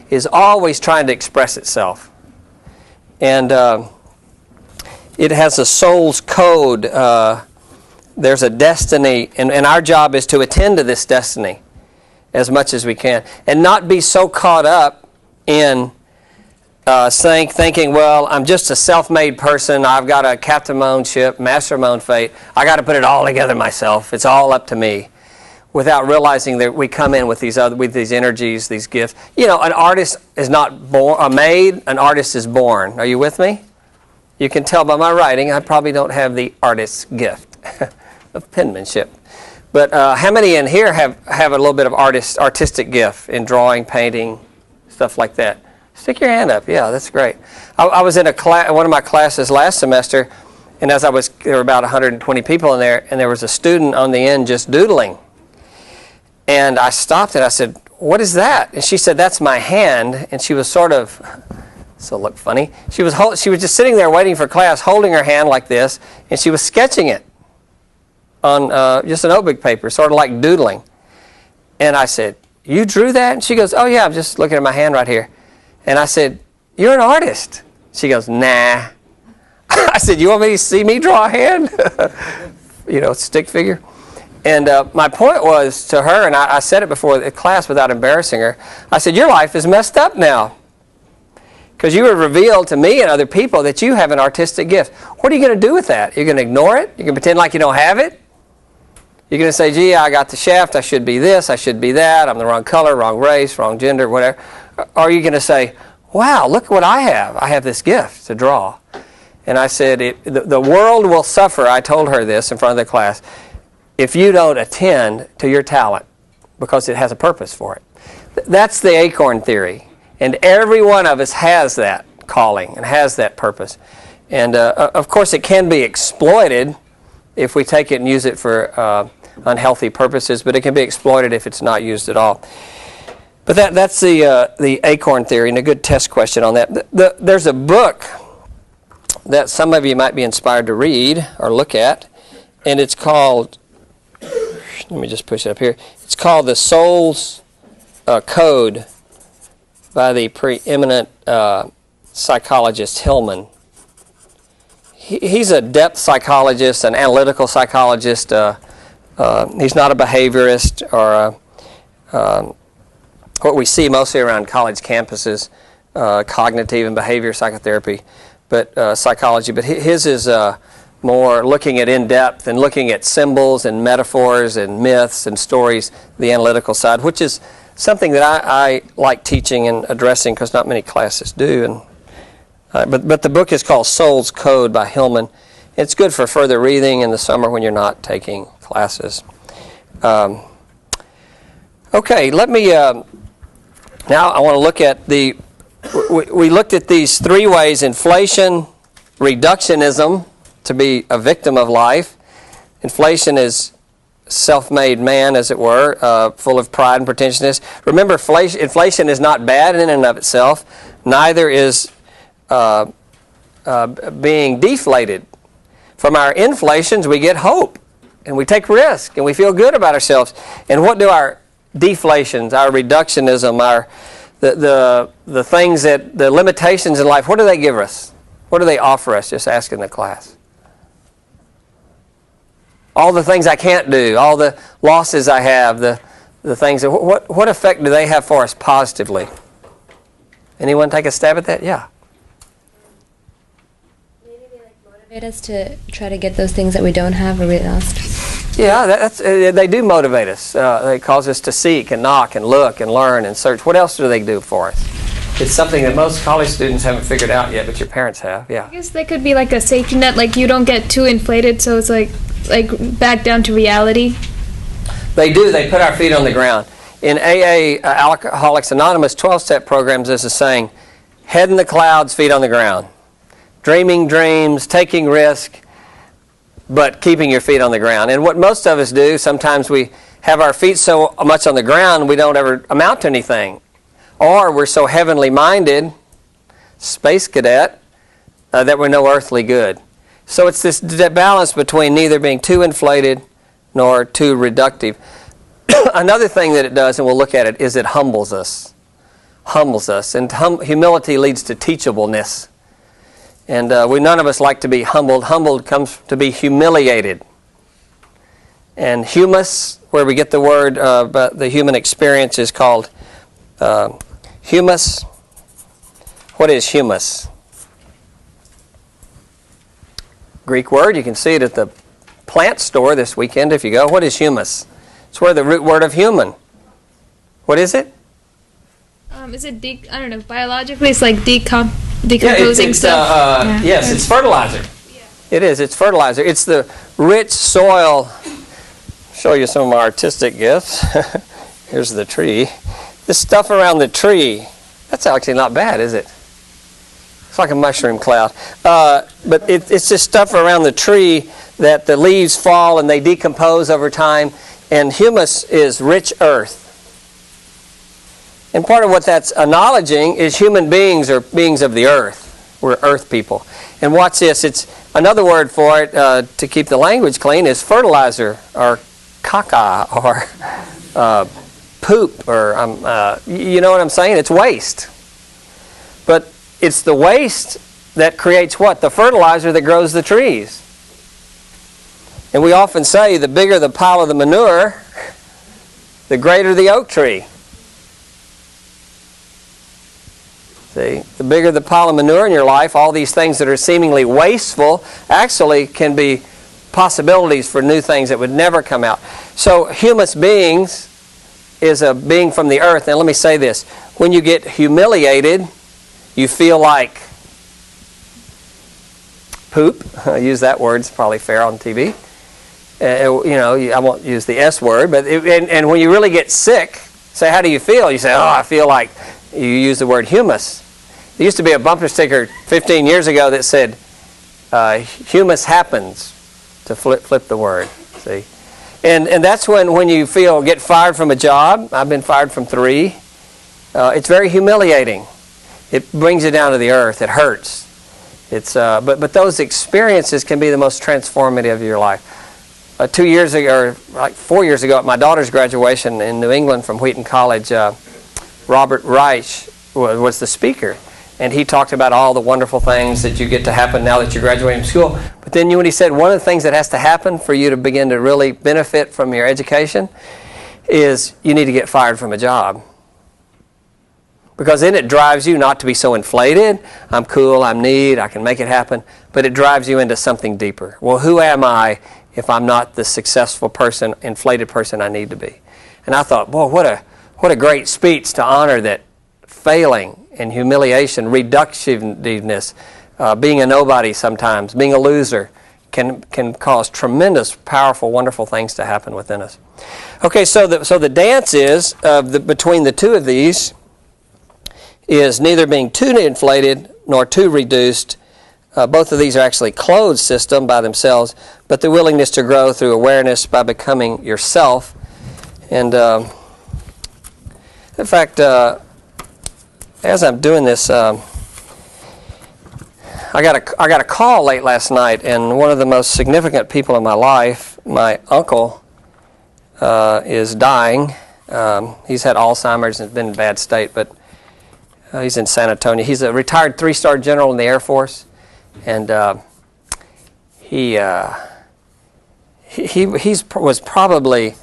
is always trying to express itself. And it has a soul's code. There's a destiny, and our job is to attend to this destiny as much as we can, and not be so caught up in thinking, well, I'm just a self-made person. I've got to captain my own ship, master my own fate. I got to put it all together myself. It's all up to me, without realizing that we come in with these energies, these gifts. You know, an artist is not made. An artist is born. Are you with me? You can tell by my writing, I probably don't have the artist's gift of penmanship. But how many in here have a little bit of artistic gift in drawing, painting, stuff like that? Stick your hand up. Yeah, that's great. I was in one of my classes last semester, and there were about 120 people in there, and there was a student on the end just doodling. And I stopped and I said, "What is that?" And she said, "That's my hand." And she was sort of, so look funny. She was just sitting there waiting for class, holding her hand like this, and she was sketching it on just a notebook paper, sort of like doodling. And I said, "You drew that?" And she goes, "Oh yeah, I'm just looking at my hand right here." And I said, "You're an artist." She goes, "Nah." I said, "You want me to see me draw a hand?" You know, stick figure. And my point was to her, and I said it before the class without embarrassing her, I said, "Your life is messed up now. Because you have revealed to me and other people that you have an artistic gift. What are you going to do with that? You're going to ignore it? You're going to pretend like you don't have it? You're going to say, gee, I got the shaft, I should be this, I should be that, I'm the wrong color, wrong race, wrong gender, whatever. Or are you going to say, wow, look what I have. I have this gift to draw." And I said, the world will suffer, I told her this in front of the class, if you don't attend to your talent, because it has a purpose for it. That's the acorn theory. And every one of us has that calling and has that purpose. And of course it can be exploited if we take it and use it for unhealthy purposes, but it can be exploited if it's not used at all. But that's the acorn theory, and a good test question on that. There's a book that some of you might be inspired to read or look at, and it's called, let me just push it up here, it's called The Soul's Code by the preeminent psychologist Hillman. He's a depth psychologist, an analytical psychologist. He's not a behaviorist or what we see mostly around college campuses, cognitive and behavior psychotherapy, but psychology. But his is more looking at in-depth and looking at symbols and metaphors and myths and stories, the analytical side, which is something that I like teaching and addressing because not many classes do. And but the book is called Soul's Code by Hillman. It's good for further reading in the summer when you're not taking classes. Okay, let me, now I want to look at we looked at these three ways: inflation, reductionism, to be a victim of life. Inflation is self-made man, as it were, full of pride and pretentiousness. Remember, inflation is not bad in and of itself. Neither is being deflated. From our inflations, we get hope, and we take risk, and we feel good about ourselves. And what do our deflations, our reductionism, the things that, the limitations in life, what do they give us? What do they offer us? Just ask in the class. All the things I can't do, all the losses I have, the things that, what effect do they have for us positively? Anyone take a stab at that? Yeah. Maybe they motivate us to try to get those things that we don't have or we lost. Yeah, they do motivate us. They cause us to seek and knock and look and learn and search. What else do they do for us? It's something that most college students haven't figured out yet, but your parents have. Yeah. I guess they could be like a safety net, like you don't get too inflated, so it's like back down to reality. They do. They put our feet on the ground. In AA, Alcoholics Anonymous 12-step programs, there's a saying, head in the clouds, feet on the ground. Dreaming dreams, taking risk, but keeping your feet on the ground. And what most of us do, sometimes we have our feet so much on the ground we don't ever amount to anything. Or we're so heavenly minded, space cadet, that we're no earthly good. So it's this balance between neither being too inflated nor too reductive. Another thing that it does, and we'll look at it, is it humbles us. Humbles us. And humility leads to teachableness. And none of us like to be humbled. Humbled comes to be humiliated. And humus, where we get the word, but the human experience is called humus. What is humus? Greek word. You can see it at the plant store this weekend if you go. What is humus? It's where the root word of human. What is it? Is it I don't know. Biologically, it's like decomposing stuff. Yes, it's fertilizer. It is. It's fertilizer. It's the rich soil. Show you some of my artistic gifts. Here's the tree. This stuff around the tree. That's actually not bad, is it? It's like a mushroom cloud. But it's just stuff around the tree that the leaves fall and they decompose over time. And humus is rich earth. And part of what that's acknowledging is human beings are beings of the earth. We're earth people. And watch this. It's another word for it to keep the language clean is fertilizer or caca or poop or you know what I'm saying? It's waste. But it's the waste that creates what? The fertilizer that grows the trees. And we often say the bigger the pile of the manure, the greater the oak tree. See, the bigger the pile of manure in your life, all these things that are seemingly wasteful actually can be possibilities for new things that would never come out. So humus beings is a being from the earth. And let me say this. When you get humiliated, you feel like poop. I use that word. It's probably fair on TV. You know, I won't use the S word. But and when you really get sick, say, how do you feel? You say, oh, I feel like, you use the word humus. There used to be a bumper sticker 15 years ago that said, humus happens, to flip the word. See, and that's when you get fired from a job. I've been fired from 3. It's very humiliating. It brings you down to the earth. It hurts. It's but those experiences can be the most transformative of your life. 2 years ago, or like 4 years ago, at my daughter's graduation in New England from Wheaton College, Robert Reich was the speaker. And he talked about all the wonderful things that you get to happen now that you're graduating from school. But then when he said one of the things that has to happen for you to begin to really benefit from your education is you need to get fired from a job. Because then it drives you not to be so inflated. I'm cool, I'm neat, I can make it happen. But it drives you into something deeper. Well, who am I if I'm not the successful person, inflated person I need to be? And I thought, boy, what a great speech to honor that failing and humiliation, reductiveness, being a nobody sometimes, being a loser, can cause tremendous, powerful, wonderful things to happen within us. Okay, so the dance is between the two of these is neither being too inflated nor too reduced. Both of these are actually closed system by themselves, but the willingness to grow through awareness by becoming yourself. And in fact, as I'm doing this, I got a call late last night, and one of the most significant people in my life, my uncle, is dying. He's had Alzheimer's and been in a bad state, but he's in San Antonio. He's a retired 3-star general in the Air Force, and he was probably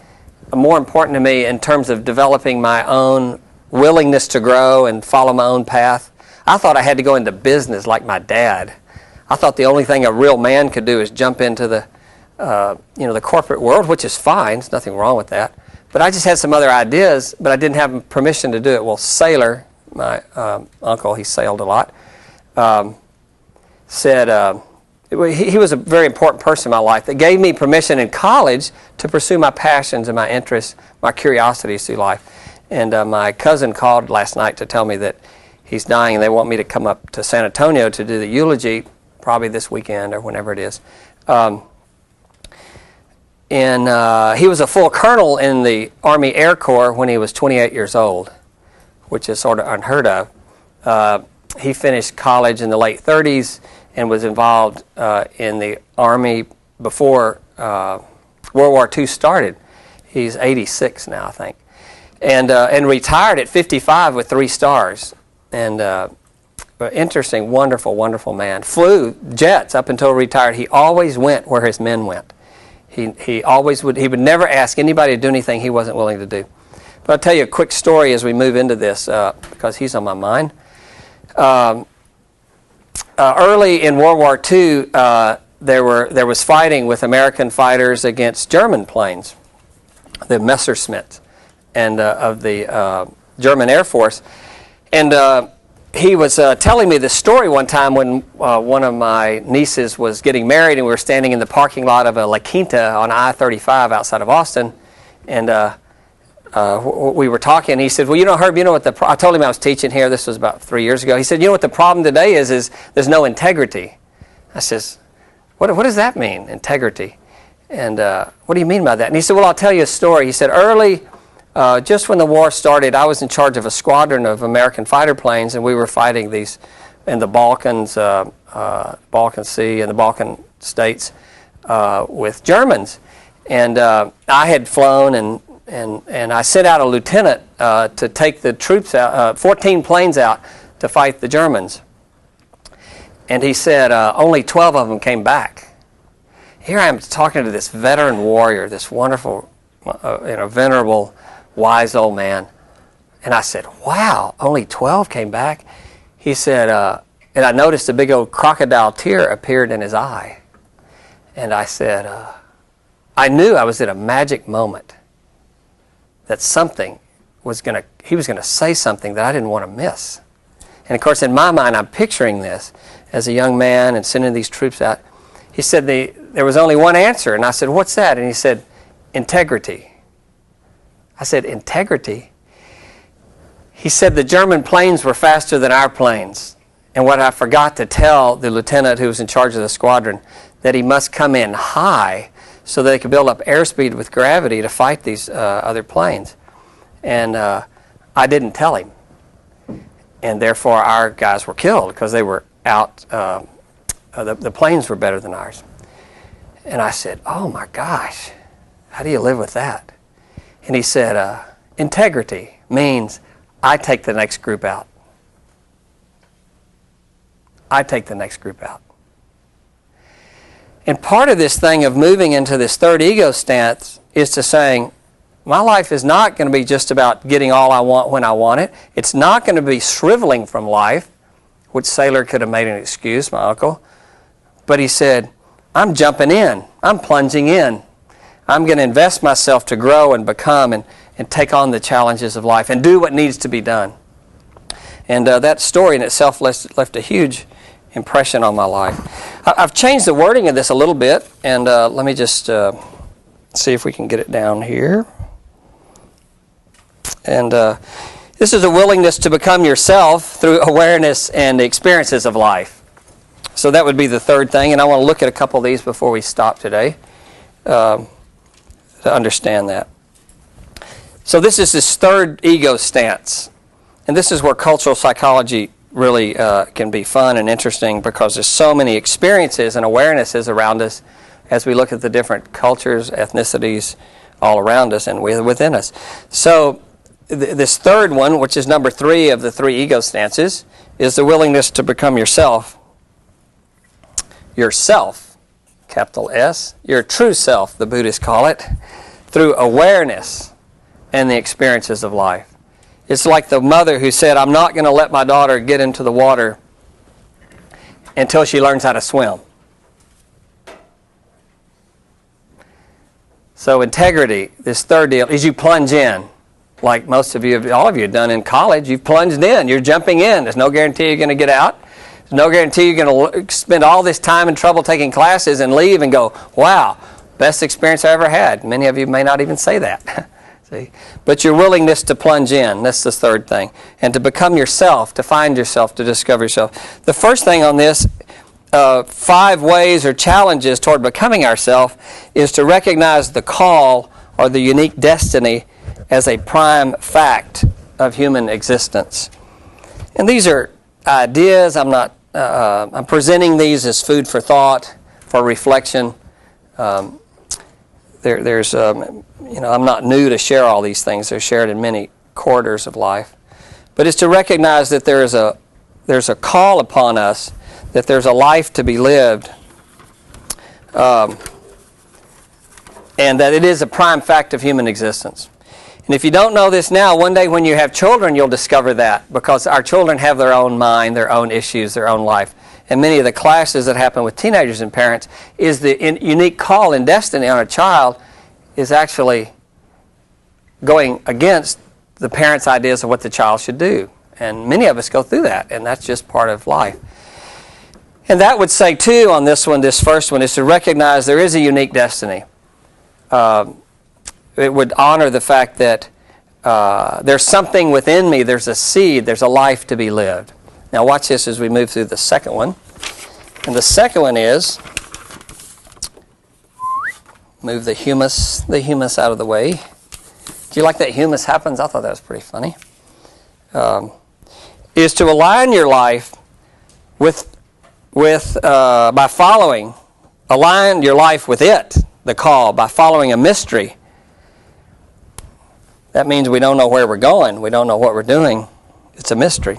more important to me in terms of developing my own willingness to grow and follow my own path. I thought I had to go into business like my dad. I thought the only thing a real man could do is jump into the the corporate world, which is fine. There's nothing wrong with that. But I just had some other ideas, but I didn't have permission to do it. Well, Sailor, my uncle, he sailed a lot, said he was a very important person in my life that gave me permission in college to pursue my passions and my interests, my curiosities through life. And my cousin called last night to tell me that he's dying and they want me to come up to San Antonio to do the eulogy, probably this weekend or whenever it is. And he was a full colonel in the Army Air Corps when he was 28 years old, which is sort of unheard of. He finished college in the late 30s and was involved in the Army before World War II started. He's 86 now, I think. And retired at 55 with 3 stars. And interesting, wonderful, wonderful man. Flew jets up until retired. He always went where his men went. He always would. He would never ask anybody to do anything he wasn't willing to do. But I'll tell you a quick story as we move into this because he's on my mind. early in World War II, there was fighting with American fighters against German planes, the Messerschmitt, and of the German Air Force. And he was telling me this story one time when one of my nieces was getting married, and we were standing in the parking lot of a La Quinta on I-35 outside of Austin, and we were talking, and he said, well, you know, Herb, you know what I told him I was teaching here. This was about 3 years ago. He said, you know what the problem today is there's no integrity. I says, what does that mean, integrity? And what do you mean by that? And he said, well, I'll tell you a story. He said, early, just when the war started, I was in charge of a squadron of American fighter planes, and we were fighting these in the Balkans, Balkan Sea and the Balkan states with Germans. And I had flown, and I sent out a lieutenant to take the troops out, 14 planes out to fight the Germans. And he said only 12 of them came back. Here I am talking to this veteran warrior, this wonderful, venerable, wise old man. And I said, wow, only 12 came back? He said, and I noticed a big old crocodile tear appeared in his eye. And I said, I knew I was at a magic moment, that he was going to say something that I didn't want to miss. And of course, in my mind, I'm picturing this as a young man and sending these troops out. He said there was only one answer, and I said, what's that? And he said, integrity. I said, integrity? He said the German planes were faster than our planes. And what I forgot to tell the lieutenant who was in charge of the squadron, that he must come in high so they could build up airspeed with gravity to fight these other planes. And I didn't tell him. And therefore our guys were killed because they were out, the planes were better than ours. And I said, oh my gosh, how do you live with that? And he said, integrity means I take the next group out. I take the next group out. And part of this thing of moving into this third ego stance is to saying, my life is not going to be just about getting all I want when I want it. It's not going to be shriveling from life, which Sailor could have made an excuse, my uncle. But he said, I'm jumping in. I'm plunging in. I'm going to invest myself to grow and become and take on the challenges of life and do what needs to be done. And that story in itself left a huge impression on my life. I've changed the wording of this a little bit, and let me just see if we can get it down here. And this is a willingness to become yourself through awareness and the experiences of life. So that would be the third thing, and I want to look at a couple of these before we stop today to understand that. So this is this third ego stance, and this is where cultural psychology really can be fun and interesting, because there's so many experiences and awarenesses around us as we look at the different cultures, ethnicities all around us and within us. So this third one, which is number 3 of the 3 ego stances, is the willingness to become yourself. Yourself, capital S, your true self, the Buddhists call it, through awareness and the experiences of life. It's like the mother who said, I'm not going to let my daughter get into the water until she learns how to swim. So integrity, this third deal, is you plunge in. Like most of you, all of you have done in college, you've plunged in. You're jumping in. There's no guarantee you're going to get out. There's no guarantee you're going to spend all this time and trouble taking classes and leave and go, wow, best experience I ever had. Many of you may not even say that. See? But your willingness to plunge in, that's the third thing. And to become yourself, to find yourself, to discover yourself. The first thing on this, 5 ways or challenges toward becoming ourselves, is to recognize the call or the unique destiny as a prime fact of human existence. And these are ideas. I'm presenting these as food for thought, for reflection. I'm not new to share all these things. They're shared in many corridors of life. But it's to recognize that there's a call upon us, that there's a life to be lived, and that it is a prime fact of human existence. And if you don't know this now, one day when you have children, you'll discover that, because our children have their own mind, their own issues, their own life. and many of the clashes that happen with teenagers and parents is the unique call and destiny on a child is actually going against the parents' ideas of what the child should do. And many of us go through that, and that's just part of life. And that would say, too, on this one, this first one, is to recognize there is a unique destiny. It would honor the fact that there's something within me, there's a seed, there's a life to be lived. Now watch this as we move through the second one. And the second one is, move the humus out of the way. Do you like that humus happens? I thought that was pretty funny. Is to align your life by following, align your life with it, the call, by following a mystery. That means we don't know where we're going. We don't know what we're doing. It's a mystery.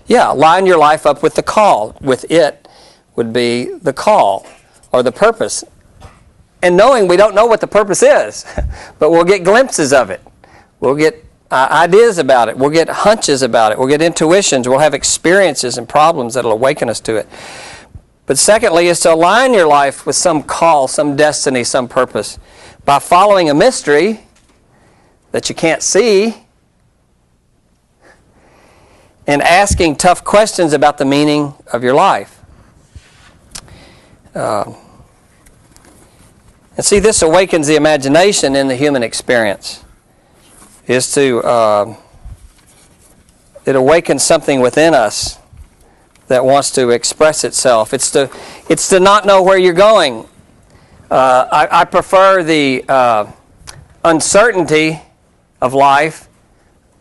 Yeah, line your life up with the call. With it would be the call or the purpose. And knowing we don't know what the purpose is, but we'll get glimpses of it. We'll get ideas about it. We'll get hunches about it. We'll get intuitions. We'll have experiences and problems that will awaken us to it. But secondly is to align your life with some call, some destiny, some purpose. By following a mystery that you can't see and asking tough questions about the meaning of your life. And see, this awakens the imagination in the human experience. Is to it awakens something within us that wants to express itself. It's to not know where you're going. I prefer the uncertainty of life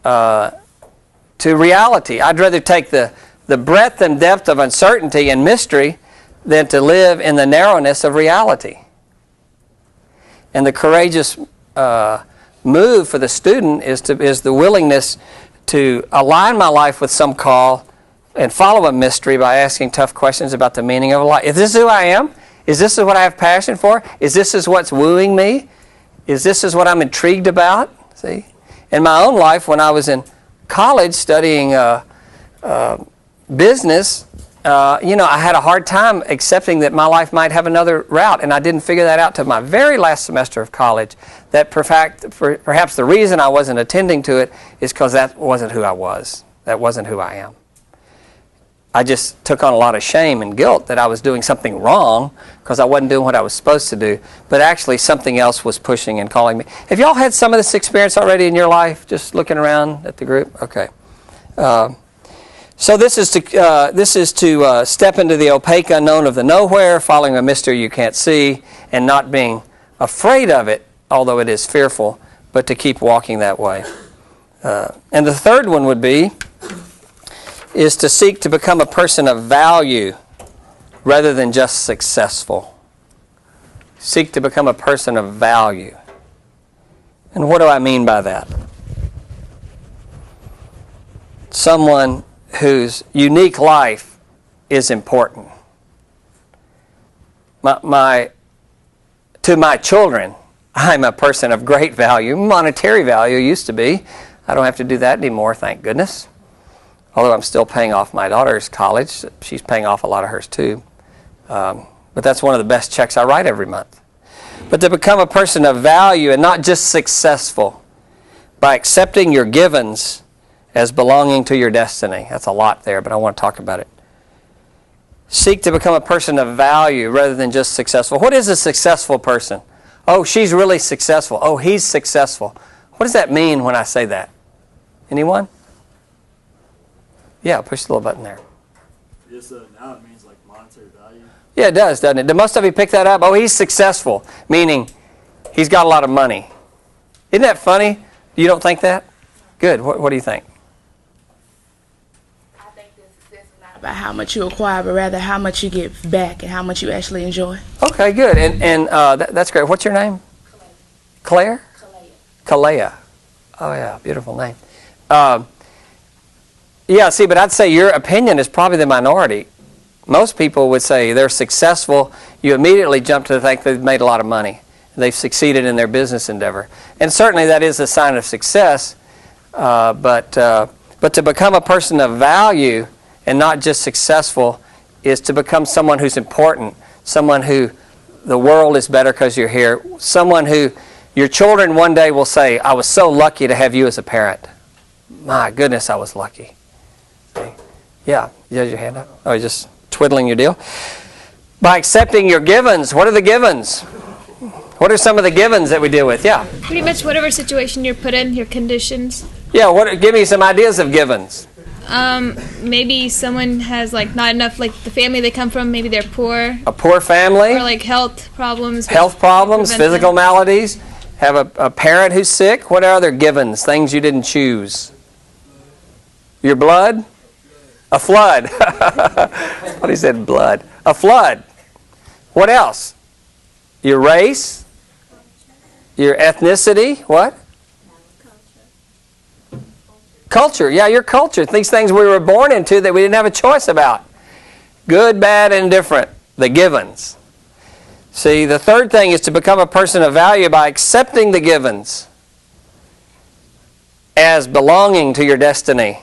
to reality. I'd rather take the breadth and depth of uncertainty and mystery than to live in the narrowness of reality. And the courageous move for the student is the willingness to align my life with some call and follow a mystery by asking tough questions about the meaning of life. If this is who I am, is this what I have passion for? Is this what's wooing me? Is this what I'm intrigued about? See, in my own life, when I was in college studying business, I had a hard time accepting that my life might have another route, and I didn't figure that out till my very last semester of college. That perhaps the reason I wasn't attending to it is because that wasn't who I was. That wasn't who I am. I just took on a lot of shame and guilt that I was doing something wrong because I wasn't doing what I was supposed to do. But actually something else was pushing and calling me. Have y'all had some of this experience already in your life, just looking around at the group? Okay. So this is to step into the opaque unknown of the nowhere, following a mystery you can't see, and not being afraid of it, although it is fearful, but to keep walking that way. And the third one would be is to seek to become a person of value rather than just successful. Seek to become a person of value. And what do I mean by that? Someone whose unique life is important. To my children, I'm a person of great value. Monetary value used to be. I don't have to do that anymore, thank goodness. Although I'm still paying off my daughter's college. She's paying off a lot of hers too. But that's one of the best checks I write every month. But to become a person of value and not just successful by accepting your givens as belonging to your destiny. That's a lot there, but I want to talk about it. Seek to become a person of value rather than just successful. What is a successful person? Oh, she's really successful. Oh, he's successful. What does that mean when I say that? Anyone? Yeah, push the little button there. Yes, now it means like monetary value. Yeah, it does, doesn't it? Did most of you pick that up? Oh, he's successful, meaning he's got a lot of money. Isn't that funny? You don't think that? Good. What do you think? I think that success is not about how much you acquire, but rather how much you get back and how much you actually enjoy. Okay, good. And that's great. What's your name? Claire? Kalea. Oh, yeah, beautiful name. Yeah, see, but I'd say your opinion is probably the minority. Most people would say they're successful. You immediately jump to the fact they've made a lot of money. They've succeeded in their business endeavor. And certainly that is a sign of success. But to become a person of value and not just successful is to become someone who's important, someone who the world is better because you're here, someone who your children one day will say, I was so lucky to have you as a parent. My goodness, I was lucky. See? Yeah, you had your hand up? Oh, you're just twiddling your deal? By accepting your givens. What are the givens? What are some of the givens that we deal with? Yeah. Pretty much whatever situation you're put in, your conditions. Yeah, give me some ideas of givens. Maybe someone has like not enough, like the family they come from, maybe they're poor. A poor family. Or like health problems. Health problems, physical maladies. Have a parent who's sick. What are other givens? Things you didn't choose. Your blood? A flood. What he said, blood. A flood. What else? Your race? Your ethnicity? What? Culture. Yeah, your culture. These things we were born into that we didn't have a choice about. Good, bad, and indifferent. The givens. See, the third thing is to become a person of value by accepting the givens as belonging to your destiny.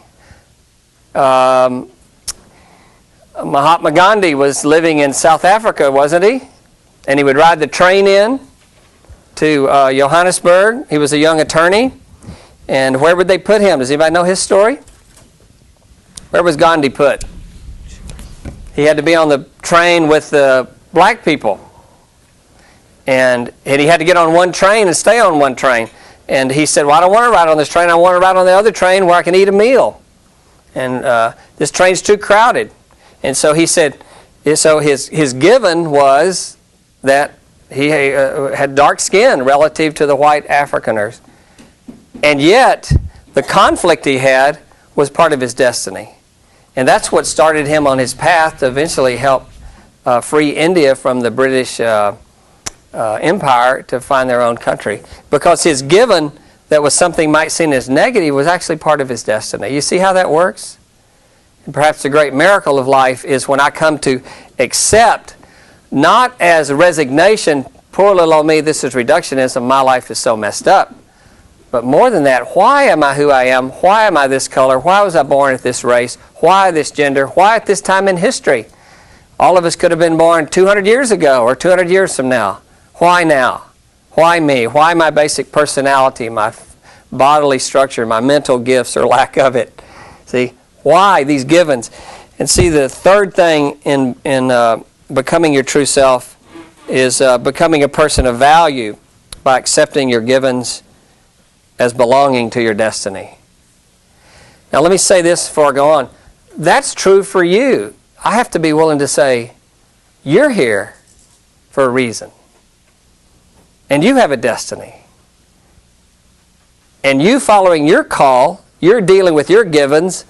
Mahatma Gandhi was living in South Africa, wasn't he? And he would ride the train in to Johannesburg. He was a young attorney. And where would they put him? Does anybody know his story? Where was Gandhi put? He had to be on the train with the black people. And he had to get on one train and stay on one train. And he said, well, I don't want to ride on this train. I want to ride on the other train where I can eat a meal. And this train's too crowded. And so he said, so his given was that he had dark skin relative to the white Afrikaners. And yet, the conflict he had was part of his destiny. And that's what started him on his path to eventually help free India from the British Empire to find their own country. Because his given that was something might seem as negative was actually part of his destiny. You see how that works? And perhaps the great miracle of life is when I come to accept, not as resignation, poor little old me, this is reductionism, my life is so messed up. But more than that, why am I who I am? Why am I this color? Why was I born at this race? Why this gender? Why at this time in history? All of us could have been born 200 years ago or 200 years from now. Why now? Why me? Why my basic personality, my bodily structure, my mental gifts or lack of it? See, why these givens? And see, the third thing in becoming your true self is becoming a person of value by accepting your givens as belonging to your destiny. Now let me say this before I go on. That's true for you. I have to be willing to say, you're here for a reason. And you have a destiny. And you following your call, you're dealing with your givens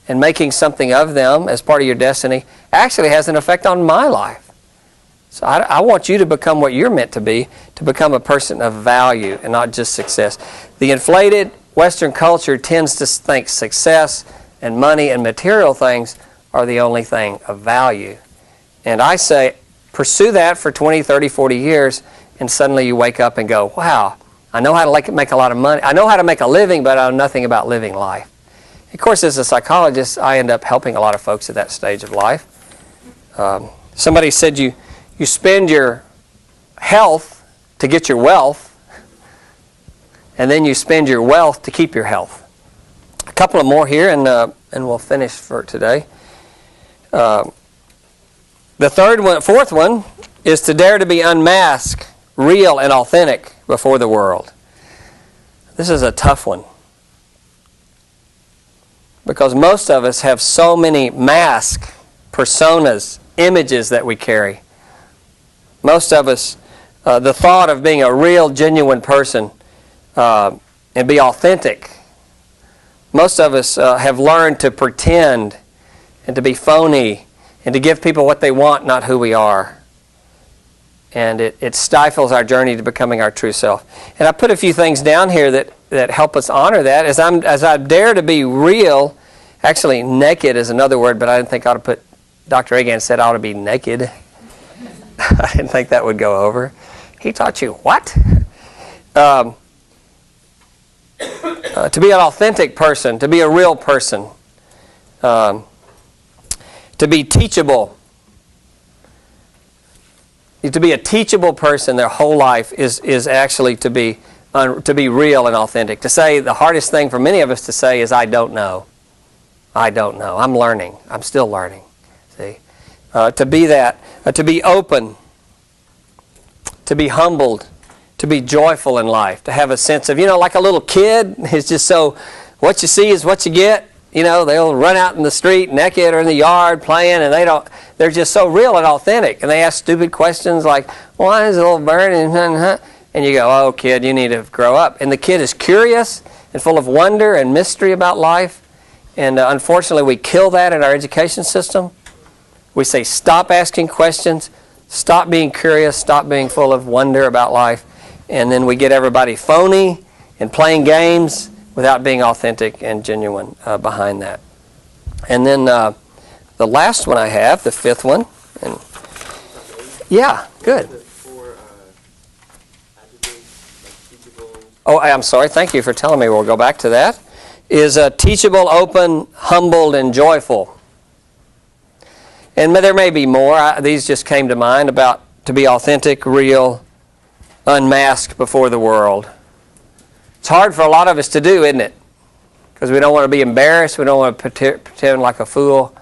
and making something of them as part of your destiny actually has an effect on my life. So I want you to become what you're meant to become a person of value and not just success. The inflated Western culture tends to think success and money and material things are the only thing of value. And I say, pursue that for 20, 30, 40 years, and suddenly you wake up and go, wow, I know how to make a lot of money. I know how to make a living, but I know nothing about living life. Of course, as a psychologist, I end up helping a lot of folks at that stage of life. Somebody said you spend your health to get your wealth, and then you spend your wealth to keep your health. A couple of more here, and we'll finish for today. The fourth one is to dare to be unmasked, real and authentic before the world. This is a tough one, because most of us have so many masks, personas, images that we carry. Most of us, the thought of being a real, genuine person and be authentic, most of us have learned to pretend and to be phony and to give people what they want, not who we are. And it stifles our journey to becoming our true self. And I put a few things down here that help us honor that. As I dare to be real, actually naked is another word, but I didn't think I ought to put, Dr. Agan said I ought to be naked. I didn't think that would go over. He taught you what? To be an authentic person, to be a real person, to be teachable, To be a teachable person their whole life is actually to be real and authentic. To say, the hardest thing for many of us to say is, I don't know. I don't know. I'm learning. I'm still learning. See? To be that, to be open, to be humbled, to be joyful in life, to have a sense of, like a little kid is just so, what you see is what you get. They'll run out in the street naked or in the yard playing, and they're just so real and authentic. And they ask stupid questions like, why is a little bird? And you go, oh, kid, you need to grow up. And the kid is curious and full of wonder and mystery about life. And unfortunately, we kill that in our education system. We say, stop asking questions, stop being curious, stop being full of wonder about life. And then we get everybody phony and playing games without being authentic and genuine behind that. And then the last one I have, the fifth one. And yeah, good. Oh, I'm sorry. Thank you for telling me. We'll go back to that. Is teachable, open, humbled, and joyful. And there may be more. These just came to mind about to be authentic, real, unmasked before the world. It's hard for a lot of us to do, isn't it? Because we don't want to be embarrassed. We don't want to pretend like a fool.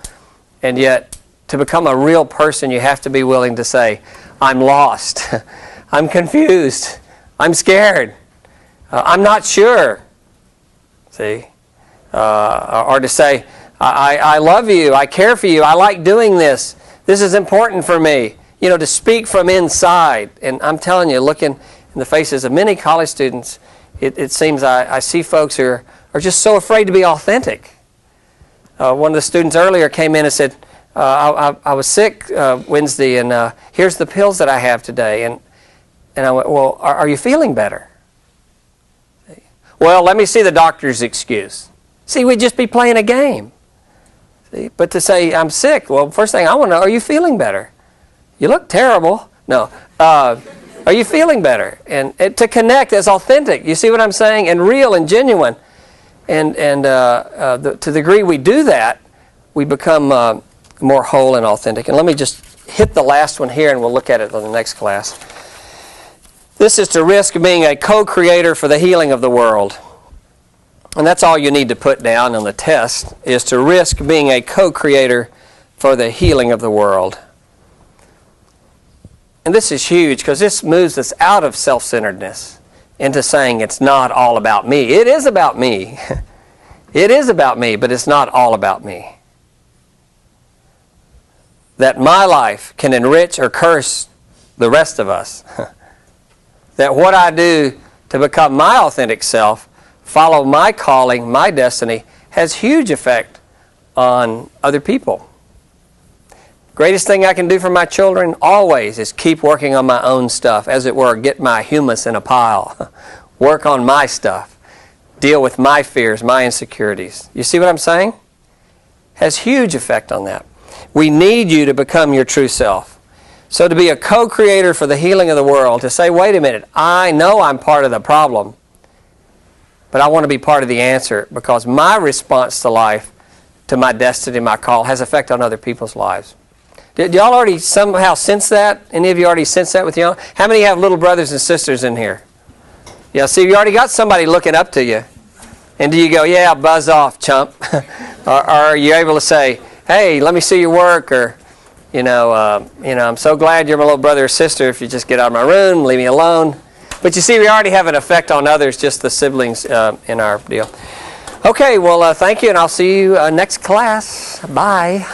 And yet, to become a real person, you have to be willing to say, I'm lost. I'm confused. I'm scared. I'm not sure. See? Or to say, I love you. I care for you. I like doing this. This is important for me. To speak from inside. And I'm telling you, looking in the faces of many college students, it seems I see folks who are just so afraid to be authentic. One of the students earlier came in and said, I was sick Wednesday, and here's the pills that I have today. And I went, well, are you feeling better? Well, let me see the doctor's excuse. See, we'd just be playing a game. See? But to say, I'm sick, well, first thing I want to know, are you feeling better? You look terrible. No. Are you feeling better? And to connect as authentic. You see what I'm saying? And real and genuine. And to the degree we do that, we become more whole and authentic. And let me just hit the last one here, and we'll look at it in the next class. This is to risk being a co-creator for the healing of the world. And that's all you need to put down on the test, is to risk being a co-creator for the healing of the world. And this is huge, because this moves us out of self-centeredness into saying it's not all about me. It is about me. It is about me, but it's not all about me. That my life can enrich or curse the rest of us. That what I do to become my authentic self, follow my calling, my destiny, has huge effect on other people. Greatest thing I can do for my children always is keep working on my own stuff, as it were, get my humus in a pile. Work on my stuff. Deal with my fears, my insecurities. You see what I'm saying? Has huge effect on that. We need you to become your true self. So to be a co-creator for the healing of the world, to say, wait a minute, I know I'm part of the problem, but I want to be part of the answer, because my response to life, to my destiny, my call, has effect on other people's lives. Did y'all already somehow sense that? Any of you already sense that with y'all? How many have little brothers and sisters in here? Yeah, see, you already got somebody looking up to you. And do you go, yeah, buzz off, chump? or are you able to say, hey, let me see your work, or, I'm so glad you're my little brother or sister if you just get out of my room, leave me alone. But you see, we already have an effect on others, just the siblings in our deal. Okay, well, thank you, and I'll see you next class. Bye.